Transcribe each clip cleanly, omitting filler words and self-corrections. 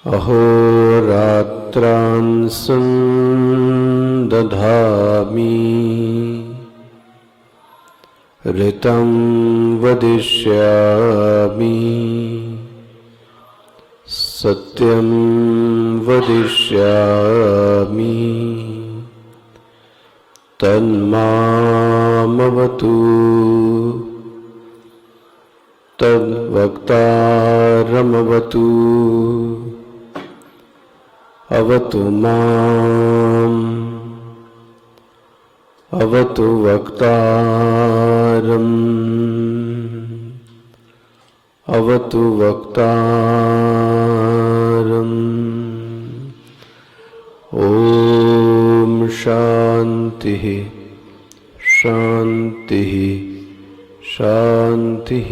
अहोरात्रान् सन्दधामि ऋतं वदिष्यामि सत्यं वदिष्यामि तन्मामवतु तद्वक्तारमवतु अवतु माम् अवतु वक्तारम् अवतु वक्तारम्। ॐ शान्तिः शान्तिः शान्तिः।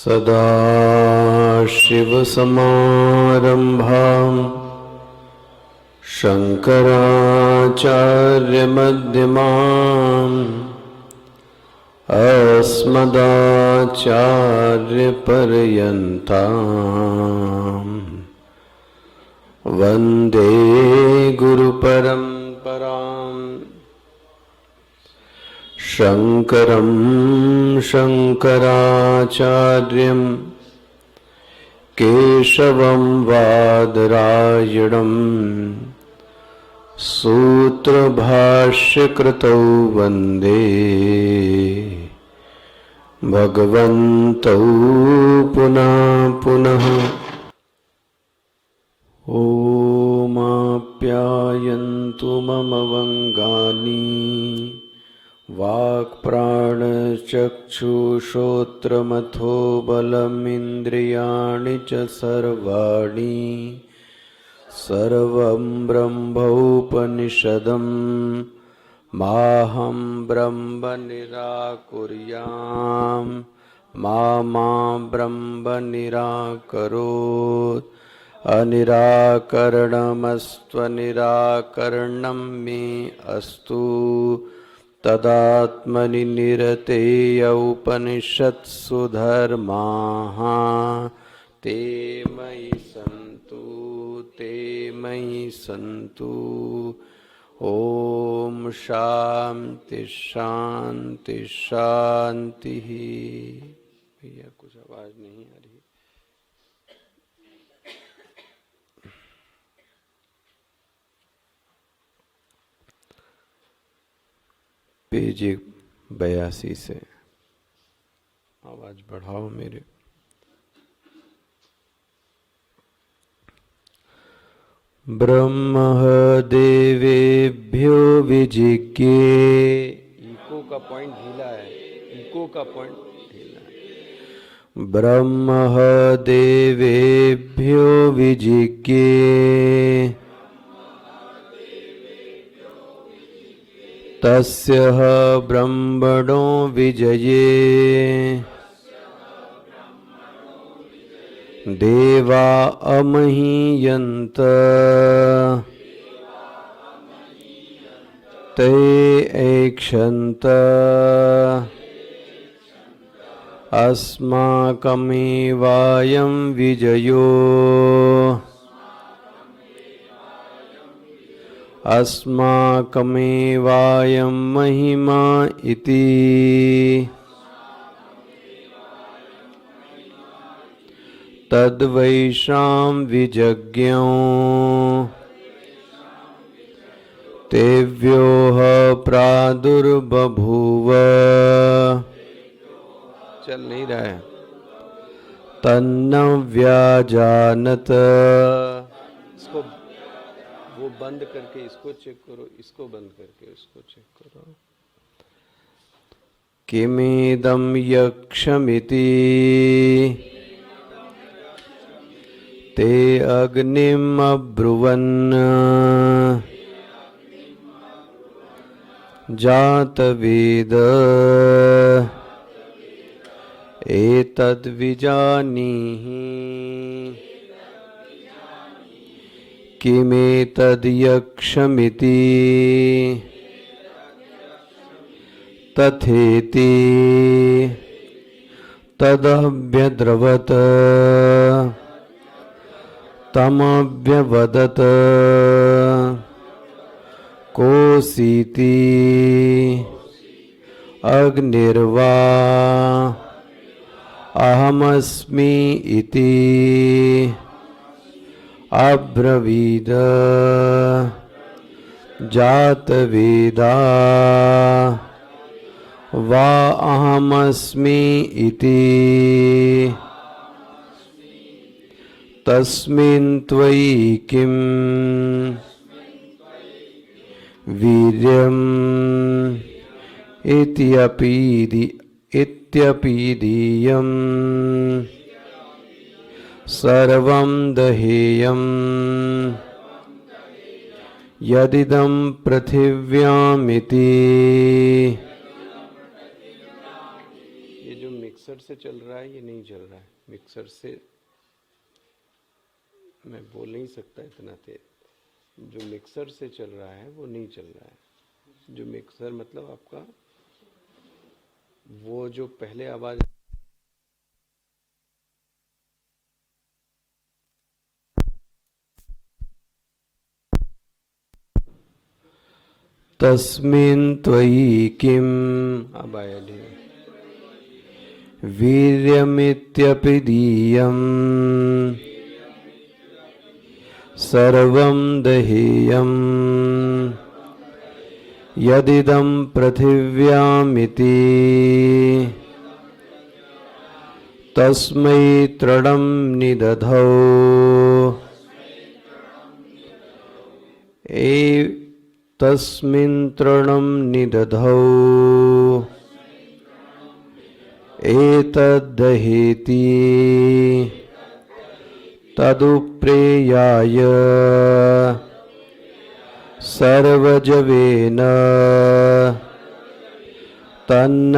सदाशिवसमारम्भां शङ्कराचार्यमध्यमाम् अस्मदाचार्यपर्यन्ताम् वन्दे गुरुपरम्पराम्। शङ्करं शङ्कराचार्यं केशवं वादरायणं सूत्रभाष्यकृतौ वन्दे भगवन्तौ पुनः पुनः। ओमाप्यायन्तु मम वङ्गानि वाक्प्राणचक्षुश्रोत्रमथो बलमिन्द्रियाणि च सर्वाणि सर्वं ब्रह्मोपनिषदं माहं ब्रह्म निराकुर्याम् मा ब्रह्म निराकरोत्। अनिराकरणमस्त्वनिराकरणं मे अस्तु तदात्मनि निरतेय उपनिषत्सु धर्माः ते मयि सन्तु ते मयि सन्तु। ओम शांति शांति शांति। भैया कुछ आवाज नहीं आ रही। पेज 82 से आवाज बढ़ाओ मेरे। ब्रह्म देवेभ्यो विजिज्ञे। इको का पॉइंट ढीला है, इको का पॉइंट ढीला है। ब्रह्म देवेभ्यो विजिज्ञे तस्य ब्रह्मणो विजये देवा अमहीयन्त ते ऐक्षन्त अस्माकमेवायं विजयो अस्माकमेवायं महिमा इति। तद्वैषां विजज्ञो तेभ्योः प्रादुर्बभूव। चल नहीं रहा है। तन्न व्याजानत। इसको वो बंद करके इसको चेक करो, इसको बंद करके उसको चेक करो। किमेदं यक्षमिति ते अग्निम् अब्रुवन् जातवेद एतद्विजानीहि किमेतद्यक्षमिति तथेति तदभ्यद्रवत तमभ्यवदत कोसीति अग्निर्वा अहमस्मि इति अब्रवीद जातवेदा वा अहमस्मि इति तस्मिन् त्वयि किं वीर्यम् इत्यपीदीयम् सर्वं दहेयम् यदिदं पृथिव्यामिति। ये जो मिक्सर से चल रहा है ये नहीं चल रहा है। मिक्सर से मैं बोल नहीं सकता इतना तेज। जो मिक्सर से चल रहा है वो नहीं चल रहा है। जो मिक्सर मतलब आपका वो जो पहले आवाज तस्मिन् त्वयि किम् अब आया वीर्यमित्यपीदीयम् सर्वं दहेयम् यदिदं पृथिव्यामिति तस्मै तृणं निदधौ तस्मिन् तृणं निदधौ एतद्दहेति तदुप्रेयाय सर्वजवेन तन्न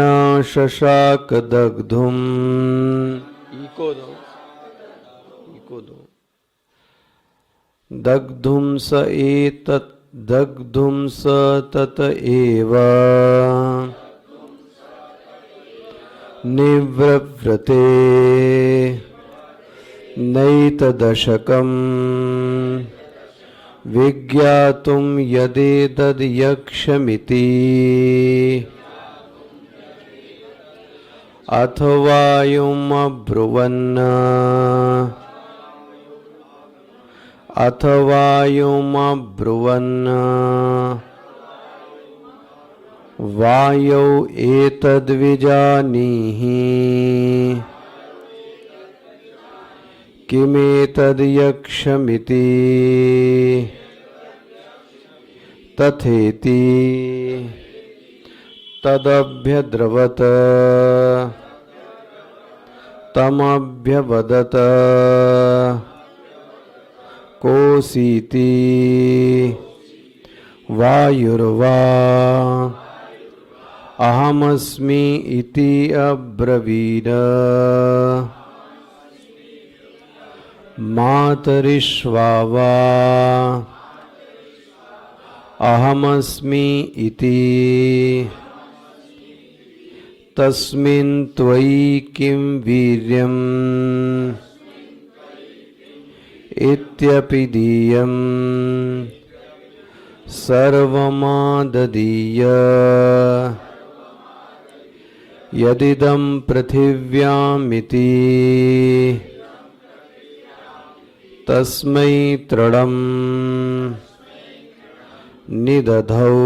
शशाकदग्धुम् इको दो दग्धुं स एतत् दग्धुं स तत एव निवृव्रते नैतदशकम् विज्ञातुं यदेतद्यक्षमिति अथवायुमब्रुवन् वायौ एतद्विजानीहि किमेतद्यक्षमिति तथेति तदभ्यद्रवत तमभ्यवदत कोसीति वायुर्वा अहमस्मि इति अब्रवीद मातरिश्वा वा अहमस्मि इति तस्मिन् त्वयि किं वीर्यम् इत्यपीदीयम् सर्वमाददीय यदिदं पृथिव्यामिति तस्मै तृणं निदधौ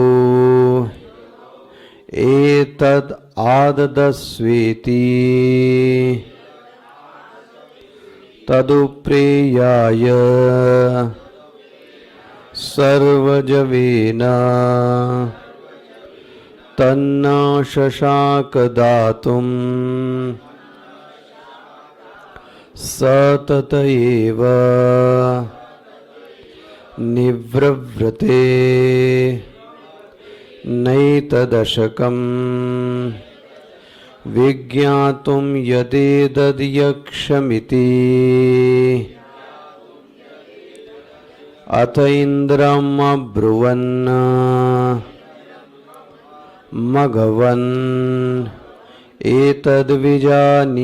एतद् आददस्वेति तदुप्रेयाय सर्वजवेन तन्न शशाकदातुम् स तत एव निवृव्रते नैतदशकम् विज्ञातुं यदेतद्यक्षमिति अथ इन्द्रम् अब्रुवन् मघवन् एतद्विजानीहि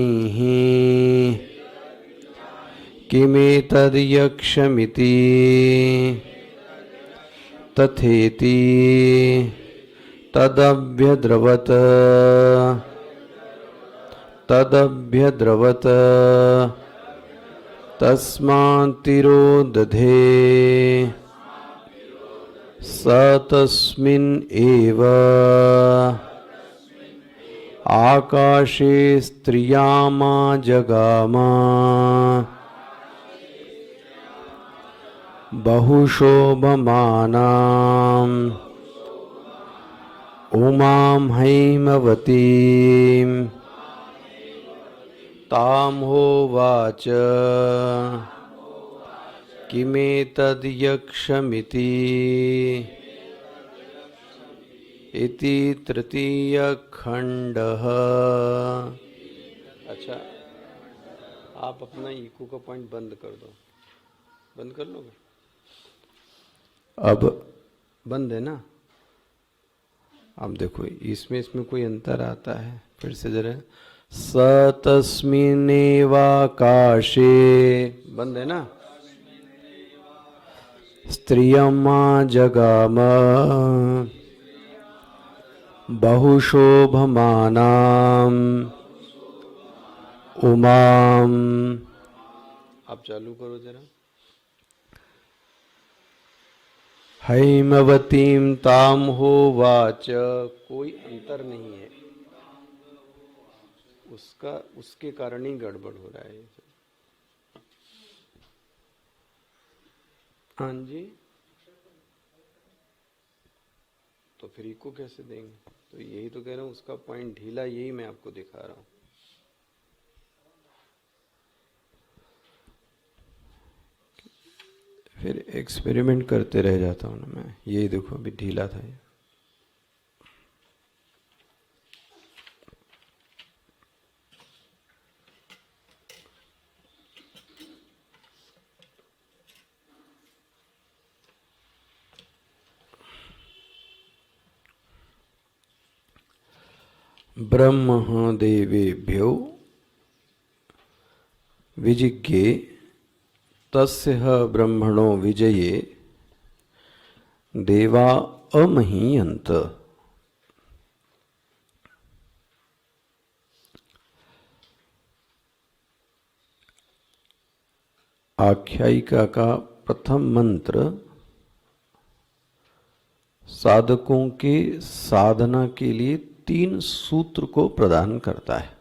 किमेतद्यक्षमिति तथेति तदभ्यद्रवत तस्मान्तिरोदधे स तस्मिन् एव आकाशे स्त्रियामा जगामा बहुशोभमानाम् उमां हैमवतीं तां होवाच किमेतद्यक्षमिति इति तृतीय खंडः। अच्छा, आप अपना इको का पॉइंट बंद कर दो। बंद कर लोगे? अब बंद है ना? अब देखो इसमें कोई अंतर आता है? फिर से जरा। स तस्मिन्नेवाकाशे, बंद है ना? स्त्रियमा जगाम बहुशोभमानाम् उमाम। आप चालू करो जरा। हैमवतीं ताम होवाच, कोई अंतर नहीं है उसका, उसके कारण ही गड़बड़ हो रहा है। हाँ जी, तो फिर इको कैसे देंगे? तो यही तो कह रहा हूँ, उसका पॉइंट ढीला, यही मैं आपको दिखा रहा हूँ। फिर एक्सपेरिमेंट करते रह जाता हूँ ना मैं। यही देखो अभी ढीला था ये। ब्रह्म देवेभ्यो विजिज्ञे तस्य ब्रह्मणो विजये देवा अमहीयन्त। आख्यायिका का प्रथम मंत्र साधकों के साधना के लिए 3 सूत्र को प्रदान करता है।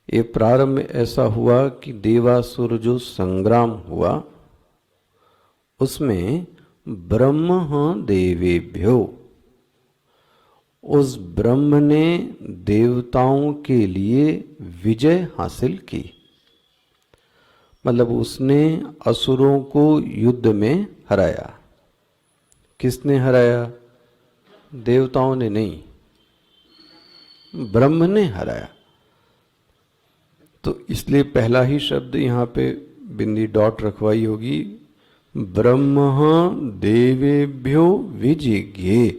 ये प्रारंभ ऐसा हुआ कि देवासुर जो संग्राम हुआ उसमें ब्रह्म देवेभ्यो, उस ब्रह्म ने देवताओं के लिए विजय हासिल की। मतलब उसने असुरों को युद्ध में हराया। किसने हराया? देवताओं ने नहीं, ब्रह्म ने हराया। तो इसलिए पहला ही शब्द यहाँ पे बिंदी डॉट रखवाई होगी, ब्रह्म देवेभ्यो विजिज्ञे।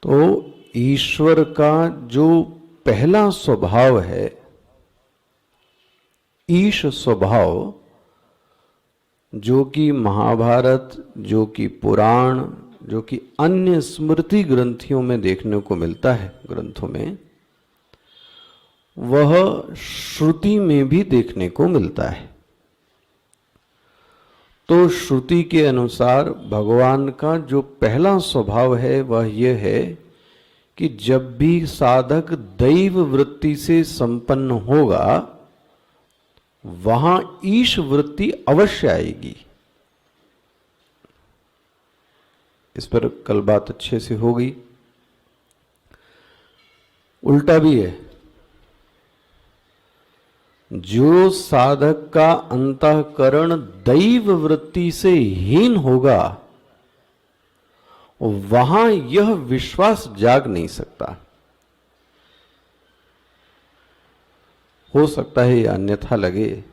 तो ईश्वर का जो पहला स्वभाव है, ईश स्वभाव, जो कि महाभारत, जो कि पुराण, जो कि अन्य स्मृति ग्रंथियों में देखने को मिलता है, ग्रंथों में, वह श्रुति में भी देखने को मिलता है। तो श्रुति के अनुसार भगवान का जो पहला स्वभाव है वह यह है कि जब भी साधक दैव वृत्ति से संपन्न होगा वहां ईश वृत्ति अवश्य आएगी। इस पर कल बात अच्छे से हो गई। उल्टा भी है, जो साधक का अंतःकरण दैव वृत्ति से हीन होगा वहां यह विश्वास जाग नहीं सकता। हो सकता है यह अन्यथा लगे,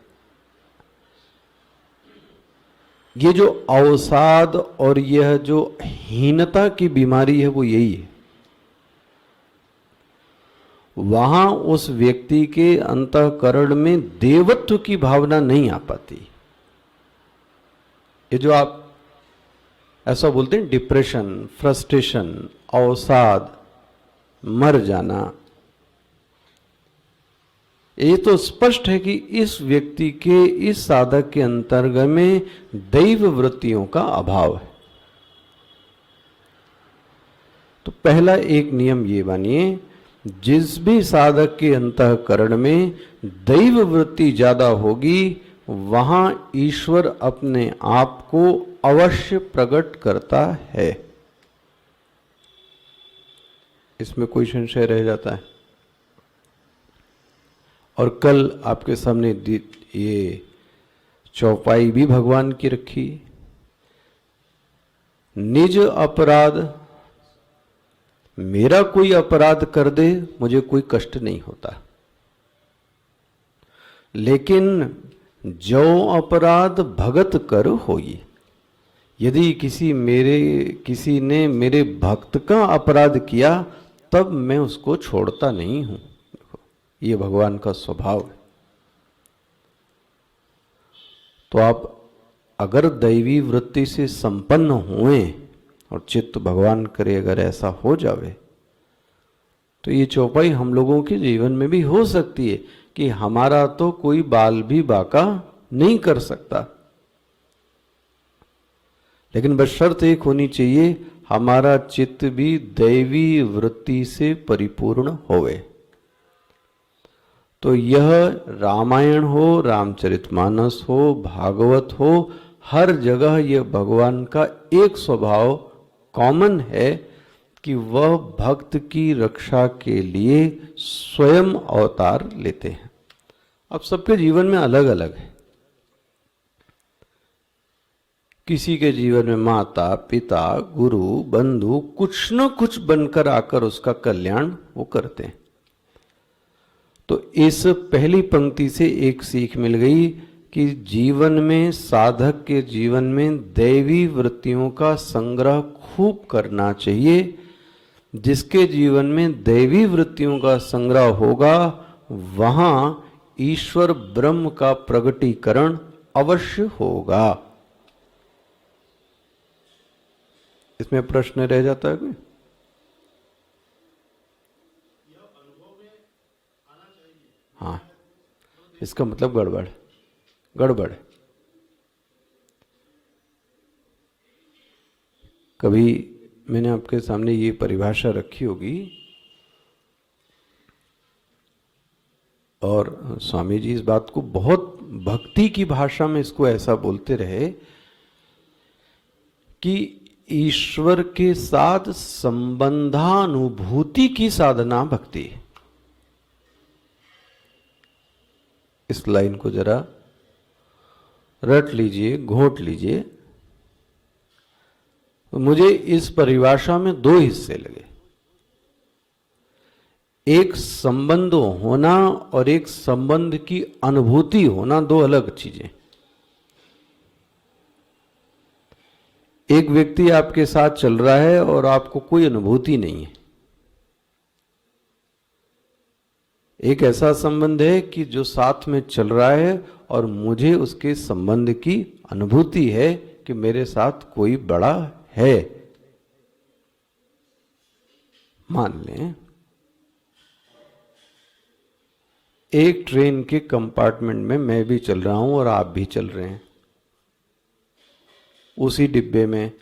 ये जो अवसाद और यह जो हीनता की बीमारी है वो यही है। वहां उस व्यक्ति के अंतःकरण में देवत्व की भावना नहीं आ पाती। ये जो आप ऐसा बोलते हैं डिप्रेशन, फ्रस्ट्रेशन, अवसाद, मर जाना, ये तो स्पष्ट है कि इस व्यक्ति के, इस साधक के अंतर्गत में दैव वृत्तियों का अभाव है। तो पहला एक नियम ये मानिए, जिस भी साधक के अंतःकरण में दैव वृत्ति ज्यादा होगी वहां ईश्वर अपने आप को अवश्य प्रकट करता है। इसमें कोई संशय रह जाता है। और कल आपके सामने ये चौपाई भी भगवान की रखी। निज अपराध, मेरा कोई अपराध कर दे मुझे कोई कष्ट नहीं होता, लेकिन जो अपराध भगत कर होई, यदि किसी ने मेरे भक्त का अपराध किया तब मैं उसको छोड़ता नहीं हूं। ये भगवान का स्वभाव है। तो आप अगर दैवी वृत्ति से संपन्न हुए और चित्त भगवान करे अगर ऐसा हो जावे, तो ये चौपाई हम लोगों के जीवन में भी हो सकती है कि हमारा तो कोई बाल भी बाका नहीं कर सकता, लेकिन बस शर्त एक होनी चाहिए, हमारा चित्त भी दैवी वृत्ति से परिपूर्ण होवे। तो यह रामायण हो, रामचरितमानस हो, भागवत हो, हर जगह यह भगवान का एक स्वभाव कॉमन है कि वह भक्त की रक्षा के लिए स्वयं अवतार लेते हैं। अब सबके जीवन में अलग अलग है। किसी के जीवन में माता, पिता, गुरु, बंधु कुछ न कुछ बनकर आकर उसका कल्याण वो करते हैं। तो इस पहली पंक्ति से एक सीख मिल गई कि जीवन में, साधक के जीवन में दैवी वृत्तियों का संग्रह खूब करना चाहिए। जिसके जीवन में दैवी वृत्तियों का संग्रह होगा वहां ईश्वर ब्रह्म का प्रगटीकरण अवश्य होगा। इसमें प्रश्न रह जाता है कोई? हाँ, इसका मतलब गड़बड़ गड़बड़। कभी मैंने आपके सामने ये परिभाषा रखी होगी और स्वामी जी इस बात को बहुत भक्ति की भाषा में इसको ऐसा बोलते रहे कि ईश्वर के साथ संबंधानुभूति की साधना भक्ति है। इस लाइन को जरा रट लीजिए, घोट लीजिए। तो मुझे इस परिभाषा में दो हिस्से लगे, एक संबंध होना और एक संबंध की अनुभूति होना, दो अलग चीजें। एक व्यक्ति आपके साथ चल रहा है और आपको कोई अनुभूति नहीं है। एक ऐसा संबंध है कि जो साथ में चल रहा है और मुझे उसके संबंध की अनुभूति है कि मेरे साथ कोई बड़ा है। मान लें एक ट्रेन के कंपार्टमेंट में मैं भी चल रहा हूं और आप भी चल रहे हैं उसी डिब्बे में,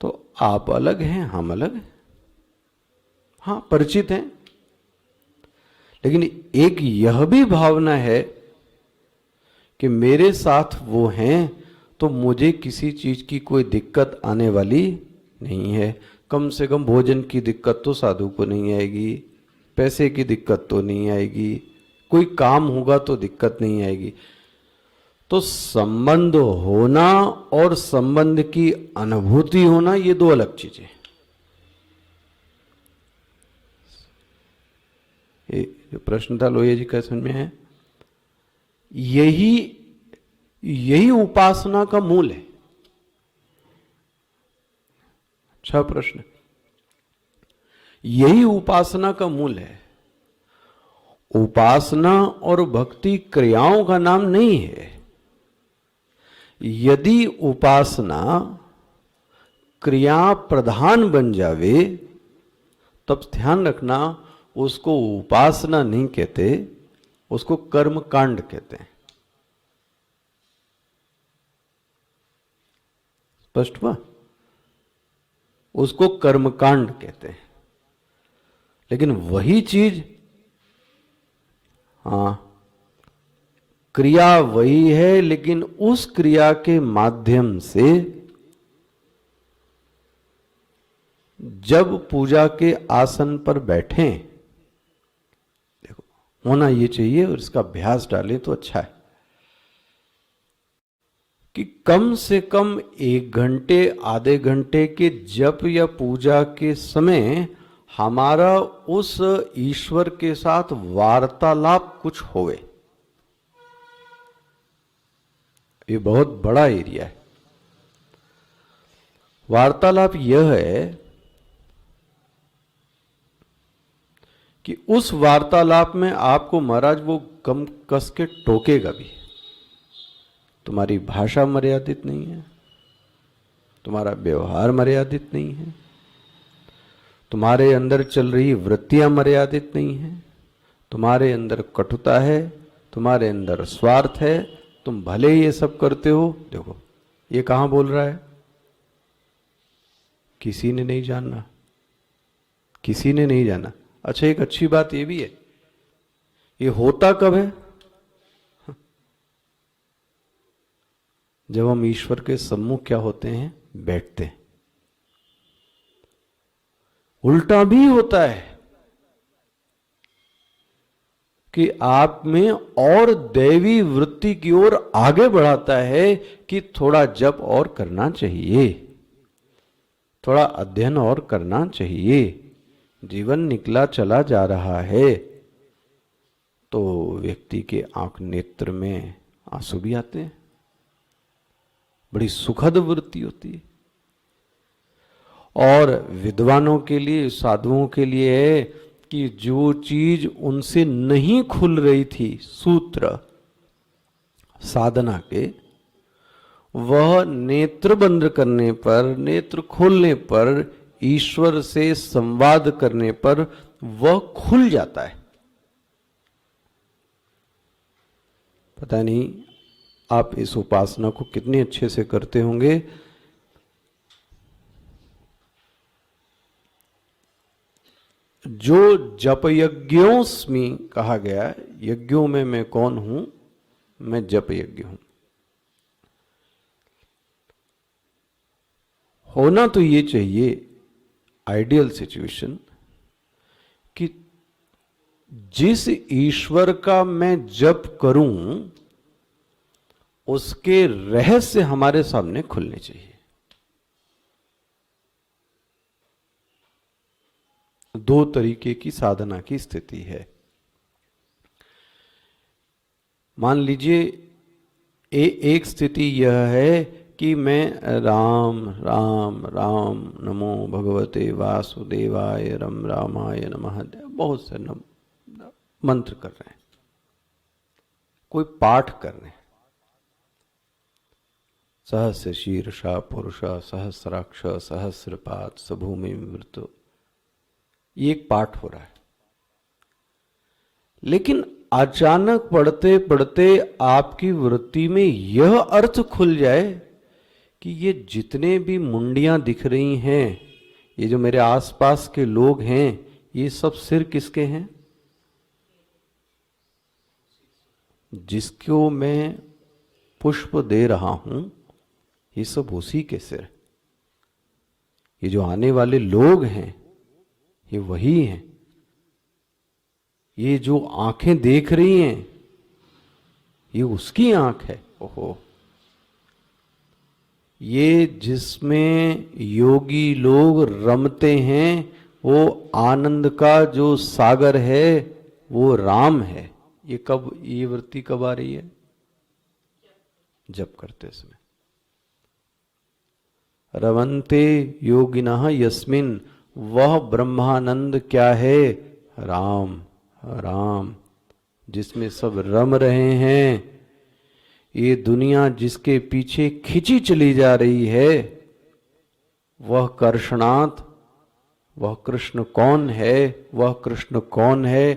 तो आप अलग हैं, हम अलग हैं। हाँ, परिचित हैं, लेकिन एक यह भी भावना है कि मेरे साथ वो हैं तो मुझे किसी चीज की कोई दिक्कत आने वाली नहीं है। कम से कम भोजन की दिक्कत तो साधु को नहीं आएगी, पैसे की दिक्कत तो नहीं आएगी, कोई काम होगा तो दिक्कत नहीं आएगी। तो संबंध होना और संबंध की अनुभूति होना ये दो अलग चीजें। ये जो प्रश्न था लोहिया जी का समझ में है यही यही उपासना का मूल है। अच्छा प्रश्न। यही उपासना का मूल है। उपासना और भक्ति क्रियाओं का नाम नहीं है। यदि उपासना क्रिया प्रधान बन जावे तब ध्यान रखना, उसको उपासना नहीं कहते, उसको कर्म कांड कहते हैं। स्पष्ट हुआ? उसको कर्मकांड कहते हैं। लेकिन वही चीज, हाँ, क्रिया वही है, लेकिन उस क्रिया के माध्यम से जब पूजा के आसन पर बैठें, देखो होना ये चाहिए और इसका अभ्यास डालें तो अच्छा है कि कम से कम 1 घंटे आधे घंटे के जप या पूजा के समय हमारा उस ईश्वर के साथ वार्तालाप कुछ होवे। ये बहुत बड़ा एरिया है। वार्तालाप यह है कि उस वार्तालाप में आपको महाराज वो कम कस के टोकेगा भी। तुम्हारी भाषा मर्यादित नहीं है, तुम्हारा व्यवहार मर्यादित नहीं है, तुम्हारे अंदर चल रही वृत्तियां मर्यादित नहीं है, तुम्हारे अंदर कटुता है, तुम्हारे अंदर स्वार्थ है, तुम भले ये सब करते हो। देखो ये कहां बोल रहा है? किसी ने नहीं जानना, किसी ने नहीं जाना। अच्छा, एक अच्छी बात ये भी है, ये होता कब है? जब हम ईश्वर के सम्मुख क्या होते हैं? बैठते हैं। उल्टा भी होता है कि आप में और दैवी वृत्ति की ओर आगे बढ़ाता है कि थोड़ा जप और करना चाहिए, थोड़ा अध्ययन और करना चाहिए। जीवन निकला चला जा रहा है तो व्यक्ति के आंख नेत्र में आंसू भी आते हैं, बड़ी सुखद वृत्ति होती है। और विद्वानों के लिए, साधुओं के लिए है कि जो चीज उनसे नहीं खुल रही थी सूत्र साधना के, वह नेत्र बंद करने पर, नेत्र खोलने पर, ईश्वर से संवाद करने पर वह खुल जाता है। पता नहीं आप इस उपासना को कितने अच्छे से करते होंगे। जो जप यज्ञोस्मि कहा गया, यज्ञों में मैं कौन हूं? मैं जप यज्ञ हूं। होना तो ये चाहिए आइडियल सिचुएशन कि जिस ईश्वर का मैं जप करूं उसके रहस्य हमारे सामने खुलने चाहिए। दो तरीके की साधना की स्थिति है। मान लीजिए एक स्थिति यह है कि मैं राम राम राम नमो भगवते वासुदेवाय रम रामाय नमः बहुत से मंत्र कर रहे हैं, कोई पाठ कर रहे हैं, सहस्र शीर्षा पुरुषा सहस्राक्ष सहस्रपाद सभूमि मृत्यु, ये एक पाठ हो रहा है। लेकिन अचानक पढ़ते पढ़ते आपकी वृत्ति में यह अर्थ खुल जाए कि ये जितने भी मुंडियां दिख रही हैं, ये जो मेरे आसपास के लोग हैं, ये सब सिर किसके हैं? जिसको मैं पुष्प दे रहा हूं, ये सब उसी के सिर। ये जो आने वाले लोग हैं ये वही हैं। ये जो आंखें देख रही हैं ये उसकी आंख है। ओहो, ये जिसमें योगी लोग रमते हैं वो आनंद का जो सागर है वो राम है। ये कब, ये वृत्ति कब आ रही है? जप करते समय। रवंते योगिनः यस्मिन, वह ब्रह्मानंद क्या है? राम। राम, जिसमें सब रम रहे हैं। ये दुनिया जिसके पीछे खिंची चली जा रही है, वह कर्षणात, वह कृष्ण कौन है? वह कृष्ण कौन है?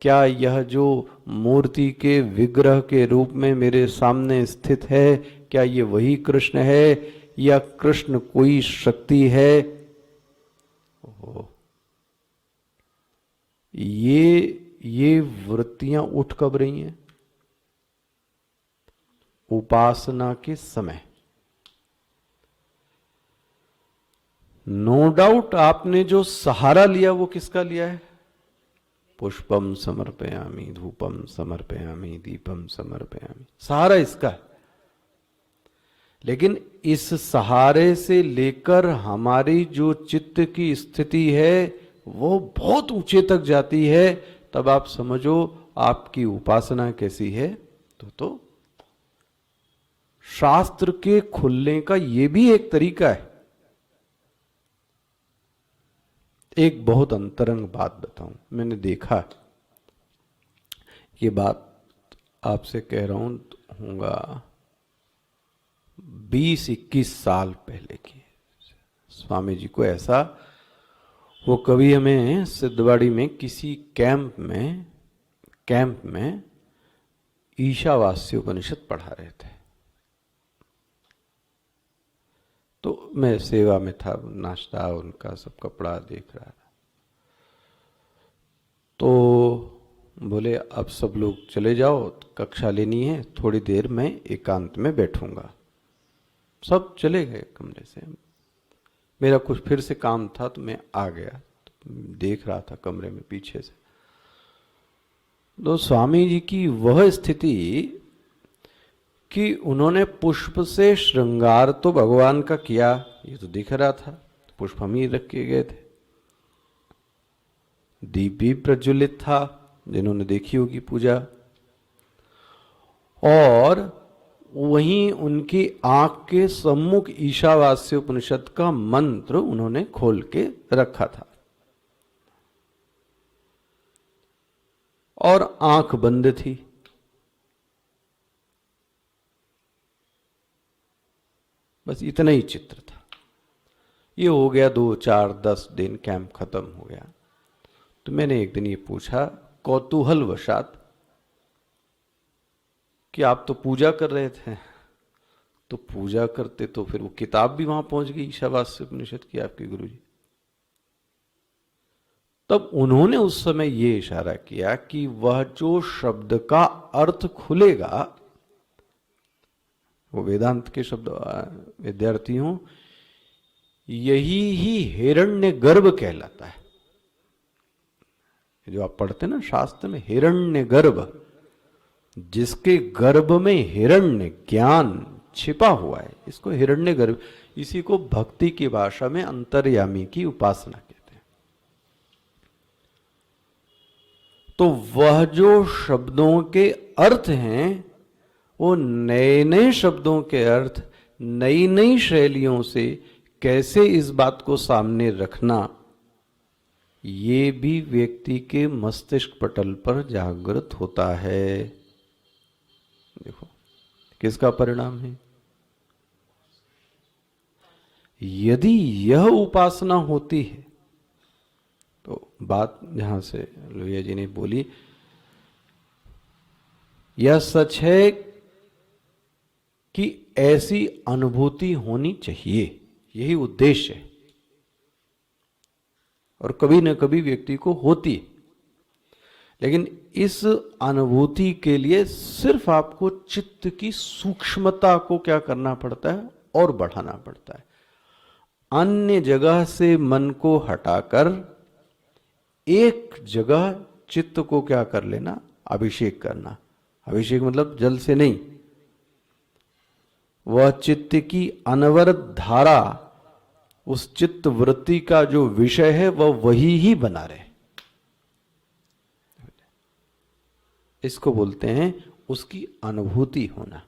क्या यह जो मूर्ति के विग्रह के रूप में मेरे सामने स्थित है, क्या ये वही कृष्ण है या कृष्ण कोई शक्ति है? ये वृत्तियां उठ कब रही हैं? उपासना के समय। नो डाउट आपने जो सहारा लिया वो किसका लिया है? पुष्पम समर्पयामि, धूपम समर्पयामि, दीपम समर्पयामि, सहारा इसका है। लेकिन इस सहारे से लेकर हमारी जो चित्त की स्थिति है वो बहुत ऊंचे तक जाती है, तब आप समझो आपकी उपासना कैसी है। तो शास्त्र के खुलने का ये भी एक तरीका है। एक बहुत अंतरंग बात बताऊं, मैंने देखा, ये बात आपसे कह रहा हूं होगा 20-21 साल पहले की। स्वामी जी को ऐसा, वो कभी हमें सिद्धवाड़ी में किसी कैंप में ईशावास्य उपनिषद पढ़ा रहे थे। तो मैं सेवा में था, नाश्ता उनका सब कपड़ा देख रहा था। तो बोले अब सब लोग चले जाओ, कक्षा लेनी है, थोड़ी देर मैं एकांत में बैठूंगा। सब चले गए कमरे से। मेरा कुछ फिर से काम था तो मैं आ गया, तो देख रहा था कमरे में पीछे से। तो स्वामी जी की वह स्थिति कि उन्होंने पुष्प से श्रृंगार तो भगवान का किया, ये तो दिख रहा था, पुष्प हम ही रख के गए थे। दीप भी प्रज्वलित था, जिन्होंने देखी होगी पूजा, और वहीं उनकी आंख के सम्मुख ईशावास्य उपनिषद का मंत्र उन्होंने खोल के रखा था और आंख बंद थी। बस इतना ही चित्र था। ये हो गया 2, 4, 10 दिन, कैंप खत्म हो गया। तो मैंने एक दिन ये पूछा कौतूहल वशात कि आप तो पूजा कर रहे थे, तो पूजा करते तो फिर वो किताब भी वहां पहुंच गई ईशावास्य उपनिषद की आपके गुरुजी। तब उन्होंने उस समय ये इशारा किया कि वह जो शब्द का अर्थ खुलेगा, वो वेदांत के शब्द विद्यार्थी हूं, यही ही हिरण्य गर्भ कहलाता है। जो आप पढ़ते ना शास्त्र में, हिरण्य गर्भ, जिसके गर्भ में हिरण्य ज्ञान छिपा हुआ है, इसको हिरण्य गर्भ, इसी को भक्ति की भाषा में अंतर्यामी की उपासना कहते हैं। तो वह जो शब्दों के अर्थ हैं, वो नए नए शब्दों के अर्थ नई नई शैलियों से कैसे इस बात को सामने रखना, ये भी व्यक्ति के मस्तिष्क पटल पर जागृत होता है। देखो किसका परिणाम है। यदि यह उपासना होती है, तो बात जहां से लोहिया जी ने बोली, यह सच है कि ऐसी अनुभूति होनी चाहिए, यही उद्देश्य है, और कभी न कभी व्यक्ति को होती है। लेकिन इस अनुभूति के लिए सिर्फ आपको चित्त की सूक्ष्मता को क्या करना पड़ता है, और बढ़ाना पड़ता है। अन्य जगह से मन को हटाकर एक जगह चित्त को क्या कर लेना, अभिषेक करना। अभिषेक मतलब जल से नहीं, वह चित्त की अनवरत धारा, उस चित्त वृत्ति का जो विषय है वह वही ही बना रहे। इसको बोलते हैं उसकी अनुभूति होना।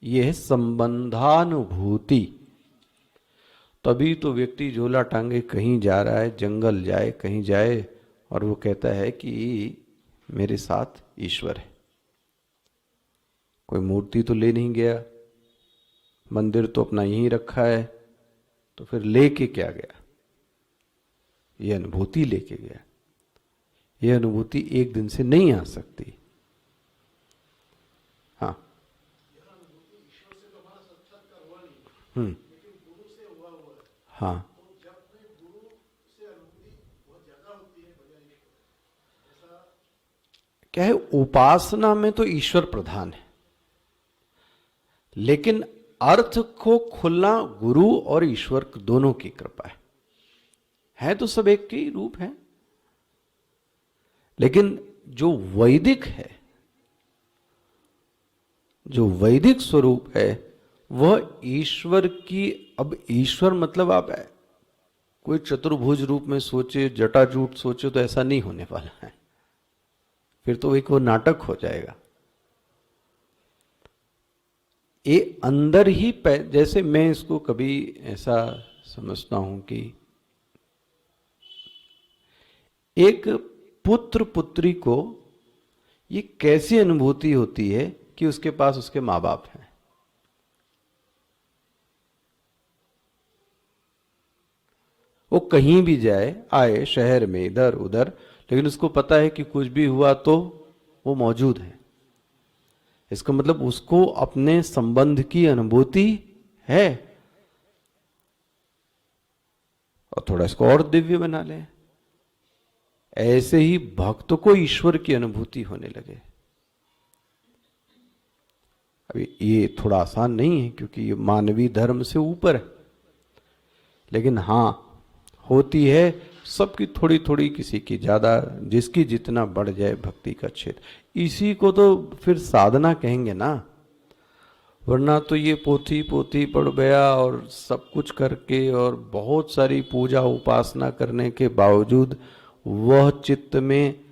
यह है संबंधानुभूति। तभी तो व्यक्ति झोला टांगे कहीं जा रहा है, जंगल जाए, कहीं जाए, और वो कहता है कि मेरे साथ ईश्वर है। कोई मूर्ति तो ले नहीं गया, मंदिर तो अपना यहीं रखा है, तो फिर लेके क्या गया? ये अनुभूति लेके गया। ये अनुभूति एक दिन से नहीं आ सकती। हाँ, हाँ, क्या है, उपासना में तो ईश्वर प्रधान है, लेकिन अर्थ को खुलना गुरु और ईश्वर दोनों की कृपा है तो सब एक के ही रूप है। लेकिन जो वैदिक है, जो वैदिक स्वरूप है, वह ईश्वर की, अब ईश्वर मतलब आप कोई चतुर्भुज रूप में सोचे, जटाजूट सोचे, तो ऐसा नहीं होने वाला है। फिर तो एक वो नाटक हो जाएगा। ये अंदर ही जैसे मैं इसको कभी ऐसा समझता हूं कि एक पुत्र पुत्री को ये कैसी अनुभूति होती है कि उसके पास उसके माँ बाप हैं। वो कहीं भी जाए, आए शहर में, इधर उधर, लेकिन उसको पता है कि कुछ भी हुआ तो वो मौजूद है। इसका मतलब उसको अपने संबंध की अनुभूति है। और थोड़ा इसको और दिव्य बना ले, ऐसे ही भक्त को ईश्वर की अनुभूति होने लगे। अभी ये थोड़ा आसान नहीं है, क्योंकि ये मानवीय धर्म से ऊपर है, लेकिन हां होती है सबकी थोड़ी थोड़ी, किसी की ज्यादा, जिसकी जितना बढ़ जाए भक्ति का क्षेत्र। इसी को तो फिर साधना कहेंगे ना, वरना तो ये पोथी पोथी पढ़ गया और सब कुछ करके और बहुत सारी पूजा उपासना करने के बावजूद वह चित्त में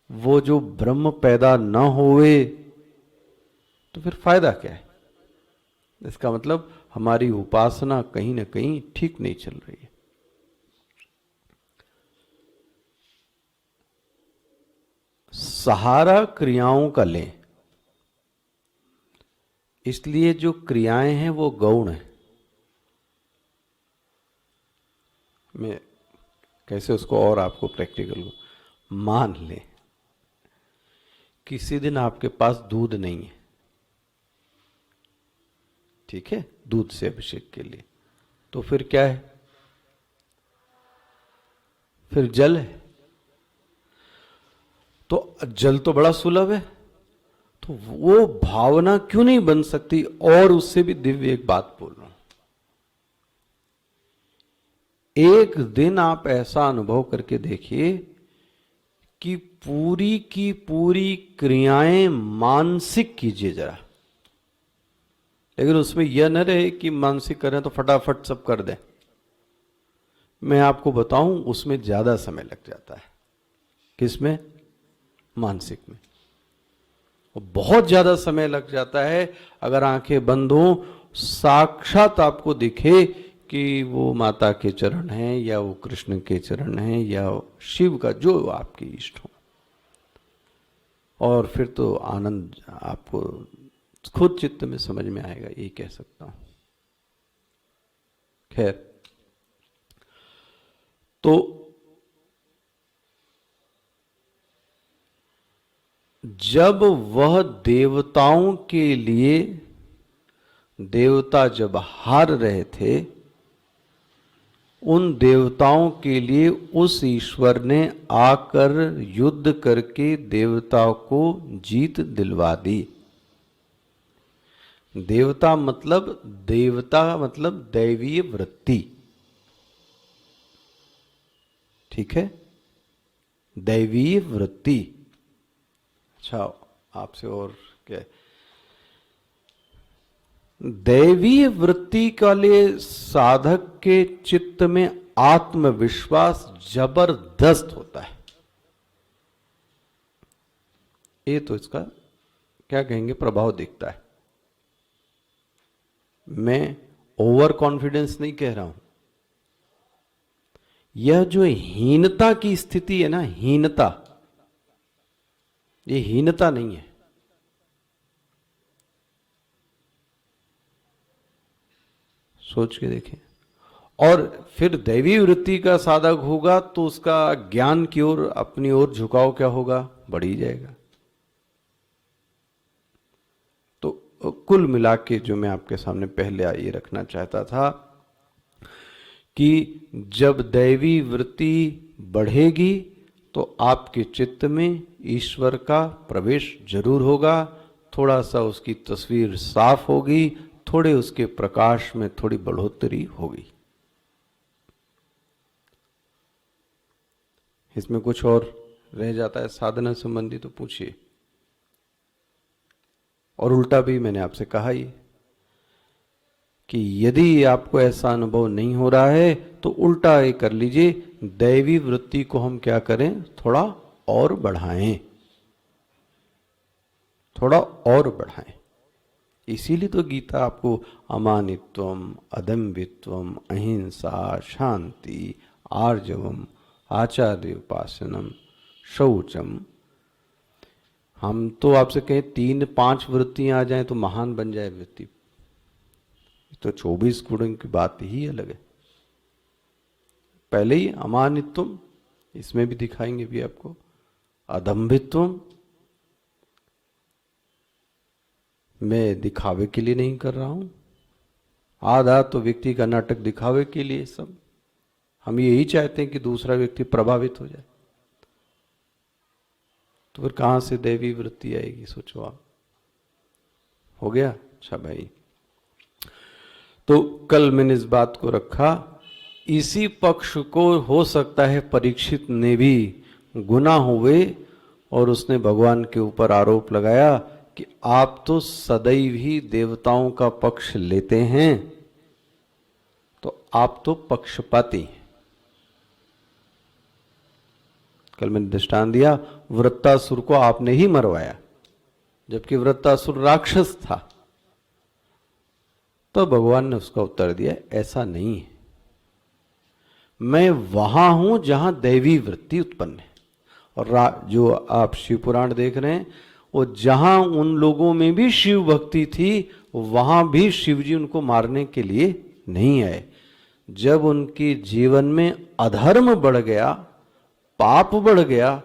वो जो ब्रह्म पैदा न होए, तो फिर फायदा क्या है? इसका मतलब हमारी उपासना कहीं ना कहीं ठीक नहीं चल रही है। सहारा क्रियाओं का लें, इसलिए जो क्रियाएं हैं वो गौण है। मैं कैसे उसको और आपको प्रैक्टिकल मान लें, किसी दिन आपके पास दूध नहीं है, ठीक है, दूध से अभिषेक के लिए, तो फिर क्या है? फिर जल है। तो जल तो बड़ा सुलभ है, तो वो भावना क्यों नहीं बन सकती? और उससे भी दिव्य एक बात बोल रहा हूं, एक दिन आप ऐसा अनुभव करके देखिए कि पूरी की पूरी क्रियाएं मानसिक कीजिए जरा, लेकिन उसमें यह न रहे कि मानसिक करें तो फटाफट सब कर दें। मैं आपको बताऊं, उसमें ज्यादा समय लग जाता है। किसमें? मानसिक में। बहुत ज्यादा समय लग जाता है। अगर आंखें बंद हो, साक्षात आपको दिखे कि वो माता के चरण हैं, या वो कृष्ण के चरण हैं, या शिव का, जो आपके इष्ट हो, और फिर तो आनंद आपको खुद चित्त में समझ में आएगा, ये कह सकता हूं। खैर, तो जब वह देवताओं के लिए, देवता जब हार रहे थे, उन देवताओं के लिए उस ईश्वर ने आकर युद्ध करके देवताओं को जीत दिलवा दी। देवता मतलब दैवीय वृत्ति, ठीक है, दैवीय वृत्ति। अच्छा, आपसे और क्या? दैवीय वृत्ति का लिए साधक के चित्त में आत्मविश्वास जबरदस्त होता है। ये तो इसका क्या कहेंगे, प्रभाव दिखता है। मैं ओवर कॉन्फिडेंस नहीं कह रहा हूं। यह जो हीनता की स्थिति है ना, हीनता, ये हीनता नहीं है। सोच के देखें। और फिर दैवी वृत्ति का साधक होगा तो उसका ज्ञान की ओर, अपनी ओर झुकाव क्या होगा, बढ़ ही जाएगा। तो कुल मिला के जो मैं आपके सामने पहले ये रखना चाहता था कि जब दैवी वृत्ति बढ़ेगी तो आपके चित्त में ईश्वर का प्रवेश जरूर होगा, थोड़ा सा उसकी तस्वीर साफ होगी, थोड़े उसके प्रकाश में थोड़ी बढ़ोतरी होगी। इसमें कुछ और रह जाता है साधना संबंधी तो पूछिए। और उल्टा भी मैंने आपसे कहा ही कि यदि आपको ऐसा अनुभव नहीं हो रहा है तो उल्टा ये कर लीजिए, दैवी वृत्ति को हम क्या करें, थोड़ा और बढ़ाएं, थोड़ा और बढ़ाएं। इसीलिए तो गीता आपको अमानित्वम, अदम्भित्वम, अहिंसा, शांति, आर्जवम, आचार्य उपासनम, शौचम। हम तो आपसे कहें 3-5 वृत्तियां आ जाएं तो महान बन जाए व्यक्ति, तो 24 गुणों की बात ही अलग है। पहले ही अमानित्वम, इसमें भी दिखाएंगे भी आपको, अदम्भित्वम, मैं दिखावे के लिए नहीं कर रहा हूं। आधा तो व्यक्ति का नाटक दिखावे के लिए, सब हम यही चाहते हैं कि दूसरा व्यक्ति प्रभावित हो जाए, तो फिर कहां से दैवी वृत्ति आएगी, सोचो आप। हो गया? अच्छा भाई, तो कल मैंने इस बात को रखा, इसी पक्ष को हो सकता है परीक्षित ने भी गुनाह हुए और उसने भगवान के ऊपर आरोप लगाया कि आप तो सदैव ही देवताओं का पक्ष लेते हैं, तो आप तो पक्षपाती हैं। कल मैंने दृष्टांत दिया, वृत्तासुर को आपने ही मरवाया, जबकि वृत्तासुर राक्षस था। तो भगवान ने उसका उत्तर दिया, ऐसा नहीं है, मैं वहां हूं जहां दैवी वृत्ति उत्पन्न है। और जो आप शिव पुराण देख रहे हैं, वो जहां उन लोगों में भी शिव भक्ति थी, वहां भी शिव जी उनको मारने के लिए नहीं आए। जब उनके जीवन में अधर्म बढ़ गया, पाप बढ़ गया,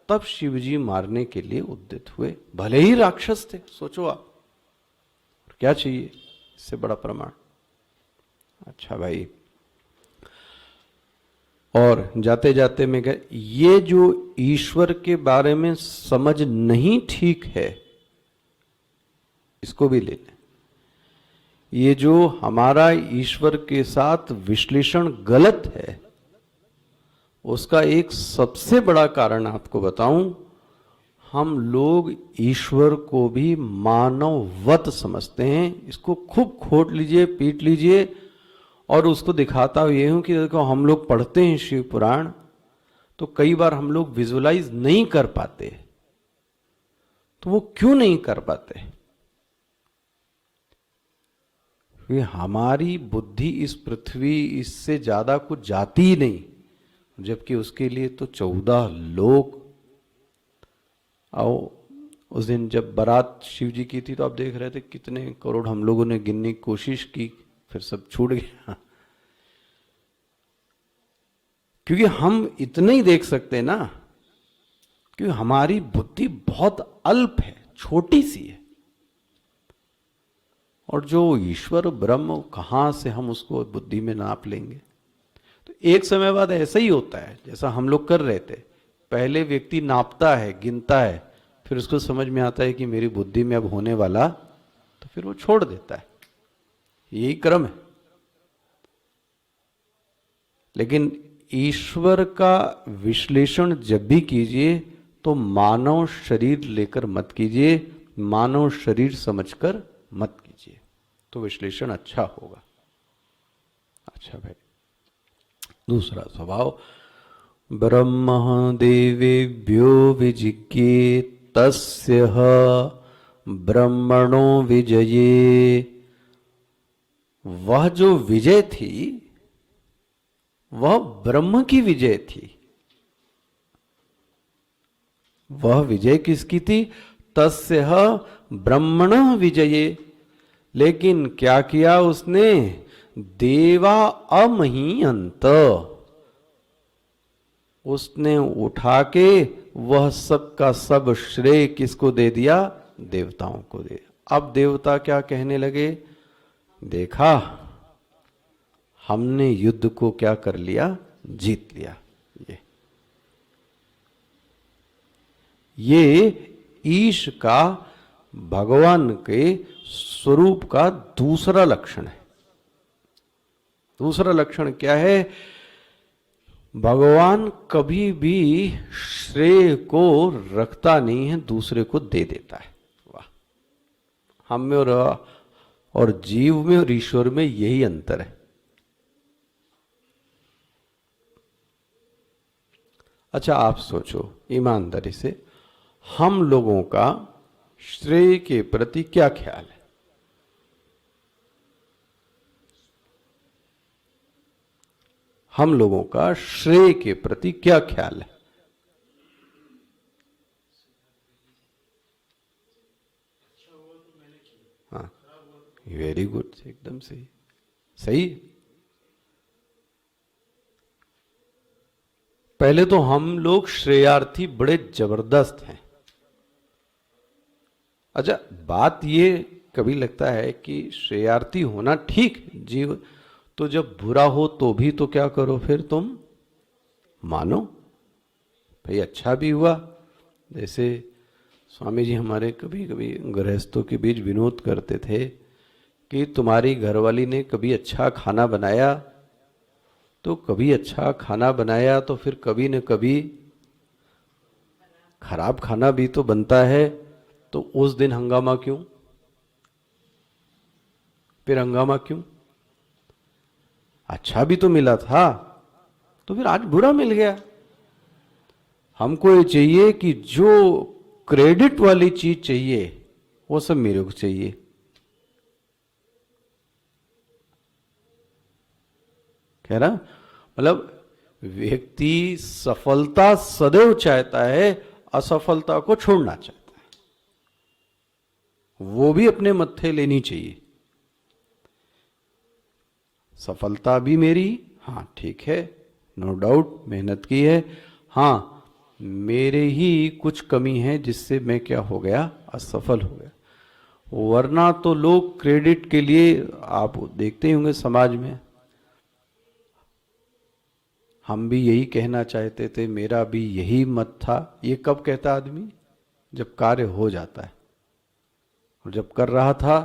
तब शिव जी मारने के लिए उद्यत हुए, भले ही राक्षस थे। सोचो आप, क्या चाहिए इससे बड़ा प्रमाण। अच्छा भाई, और जाते जाते मैं कह, ये जो ईश्वर के बारे में समझ नहीं ठीक है, इसको भी ले लें। ये जो हमारा ईश्वर के साथ विश्लेषण गलत है, उसका एक सबसे बड़ा कारण आपको बताऊं, हम लोग ईश्वर को भी मानववत समझते हैं। इसको खूब खोट लीजिए, पीट लीजिए, और उसको दिखाता ये हूं कि देखो, हम लोग पढ़ते हैं शिव पुराण, तो कई बार हम लोग विजुलाइज नहीं कर पाते। तो वो क्यों नहीं कर पाते? हमारी बुद्धि इस पृथ्वी, इससे ज्यादा कुछ जाती ही नहीं, जबकि उसके लिए तो 14 लोग। आओ, उस दिन जब बारात शिव जी की थी तो आप देख रहे थे कितने करोड़ हम लोगों ने गिनने की कोशिश की, फिर सब छूट गया। क्योंकि हम इतना ही देख सकते ना, क्योंकि हमारी बुद्धि बहुत अल्प है, छोटी सी है। और जो ईश्वर ब्रह्म, कहां से हम उसको बुद्धि में नाप लेंगे? तो एक समय बाद ऐसा ही होता है जैसा हम लोग कर रहे थे। पहले व्यक्ति नापता है, गिनता है, फिर उसको समझ में आता है कि मेरी बुद्धि में अब होने वाला, तो फिर वो छोड़ देता है। यही क्रम है। लेकिन ईश्वर का विश्लेषण जब भी कीजिए तो मानव शरीर लेकर मत कीजिए, मानव शरीर समझकर मत कीजिए, तो विश्लेषण अच्छा होगा। अच्छा भाई, दूसरा स्वभाव, ब्रह्म देवेभ्यो विजिज्ञे तस्य ब्रह्मणो विजये वह जो विजय थी वह ब्रह्म की विजय थी। वह विजय किसकी थी? तस्यः ब्रह्मणः विजये। लेकिन क्या किया उसने? देवा अमहीयन्त, उसने उठा के वह सब का सब श्रेय किसको दे दिया? देवताओं को दे। अब देवता क्या कहने लगे? देखा, हमने युद्ध को क्या कर लिया? जीत लिया। ये ईश का, भगवान के स्वरूप का दूसरा लक्षण है। दूसरा लक्षण क्या है? भगवान कभी भी श्रेय को रखता नहीं है, दूसरे को दे देता है। वाह! हम में और जीव में और ईश्वर में यही अंतर है। अच्छा, आप सोचो ईमानदारी से, हम लोगों का श्रेय के प्रति क्या ख्याल है? हम लोगों का श्रेय के प्रति क्या ख्याल है? हाँ, वेरी गुड, एकदम सही। सही। पहले तो हम लोग श्रेयार्थी बड़े जबरदस्त हैं। अच्छा, बात ये कभी लगता है कि श्रेयार्थी होना ठीक जीव, तो जब बुरा हो तो भी तो क्या करो फिर तुम? मानो भाई अच्छा भी हुआ। जैसे स्वामी जी हमारे कभी कभी गृहस्थों के बीच विनोद करते थे कि तुम्हारी घरवाली ने कभी अच्छा खाना बनाया, तो कभी अच्छा खाना बनाया तो फिर कभी न कभी खराब खाना भी तो बनता है, तो उस दिन हंगामा क्यों? फिर हंगामा क्यों? अच्छा भी तो मिला था, तो फिर आज बुरा मिल गया। हमको ये चाहिए कि जो क्रेडिट वाली चीज चाहिए वो सब मेरे को चाहिए। कह रहा मतलब व्यक्ति सफलता सदैव चाहता है, असफलता को छोड़ना चाहता है, वो भी अपने मत्थे लेनी चाहिए। सफलता भी मेरी, हाँ ठीक है, नो डाउट मेहनत की है, हाँ मेरे ही कुछ कमी है जिससे मैं क्या हो गया? असफल हो गया। वरना तो लोग क्रेडिट के लिए, आप देखते ही होंगे समाज में, हम भी यही कहना चाहते थे, मेरा भी यही मत था। ये कब कहता आदमी? जब कार्य हो जाता है। और जब कर रहा था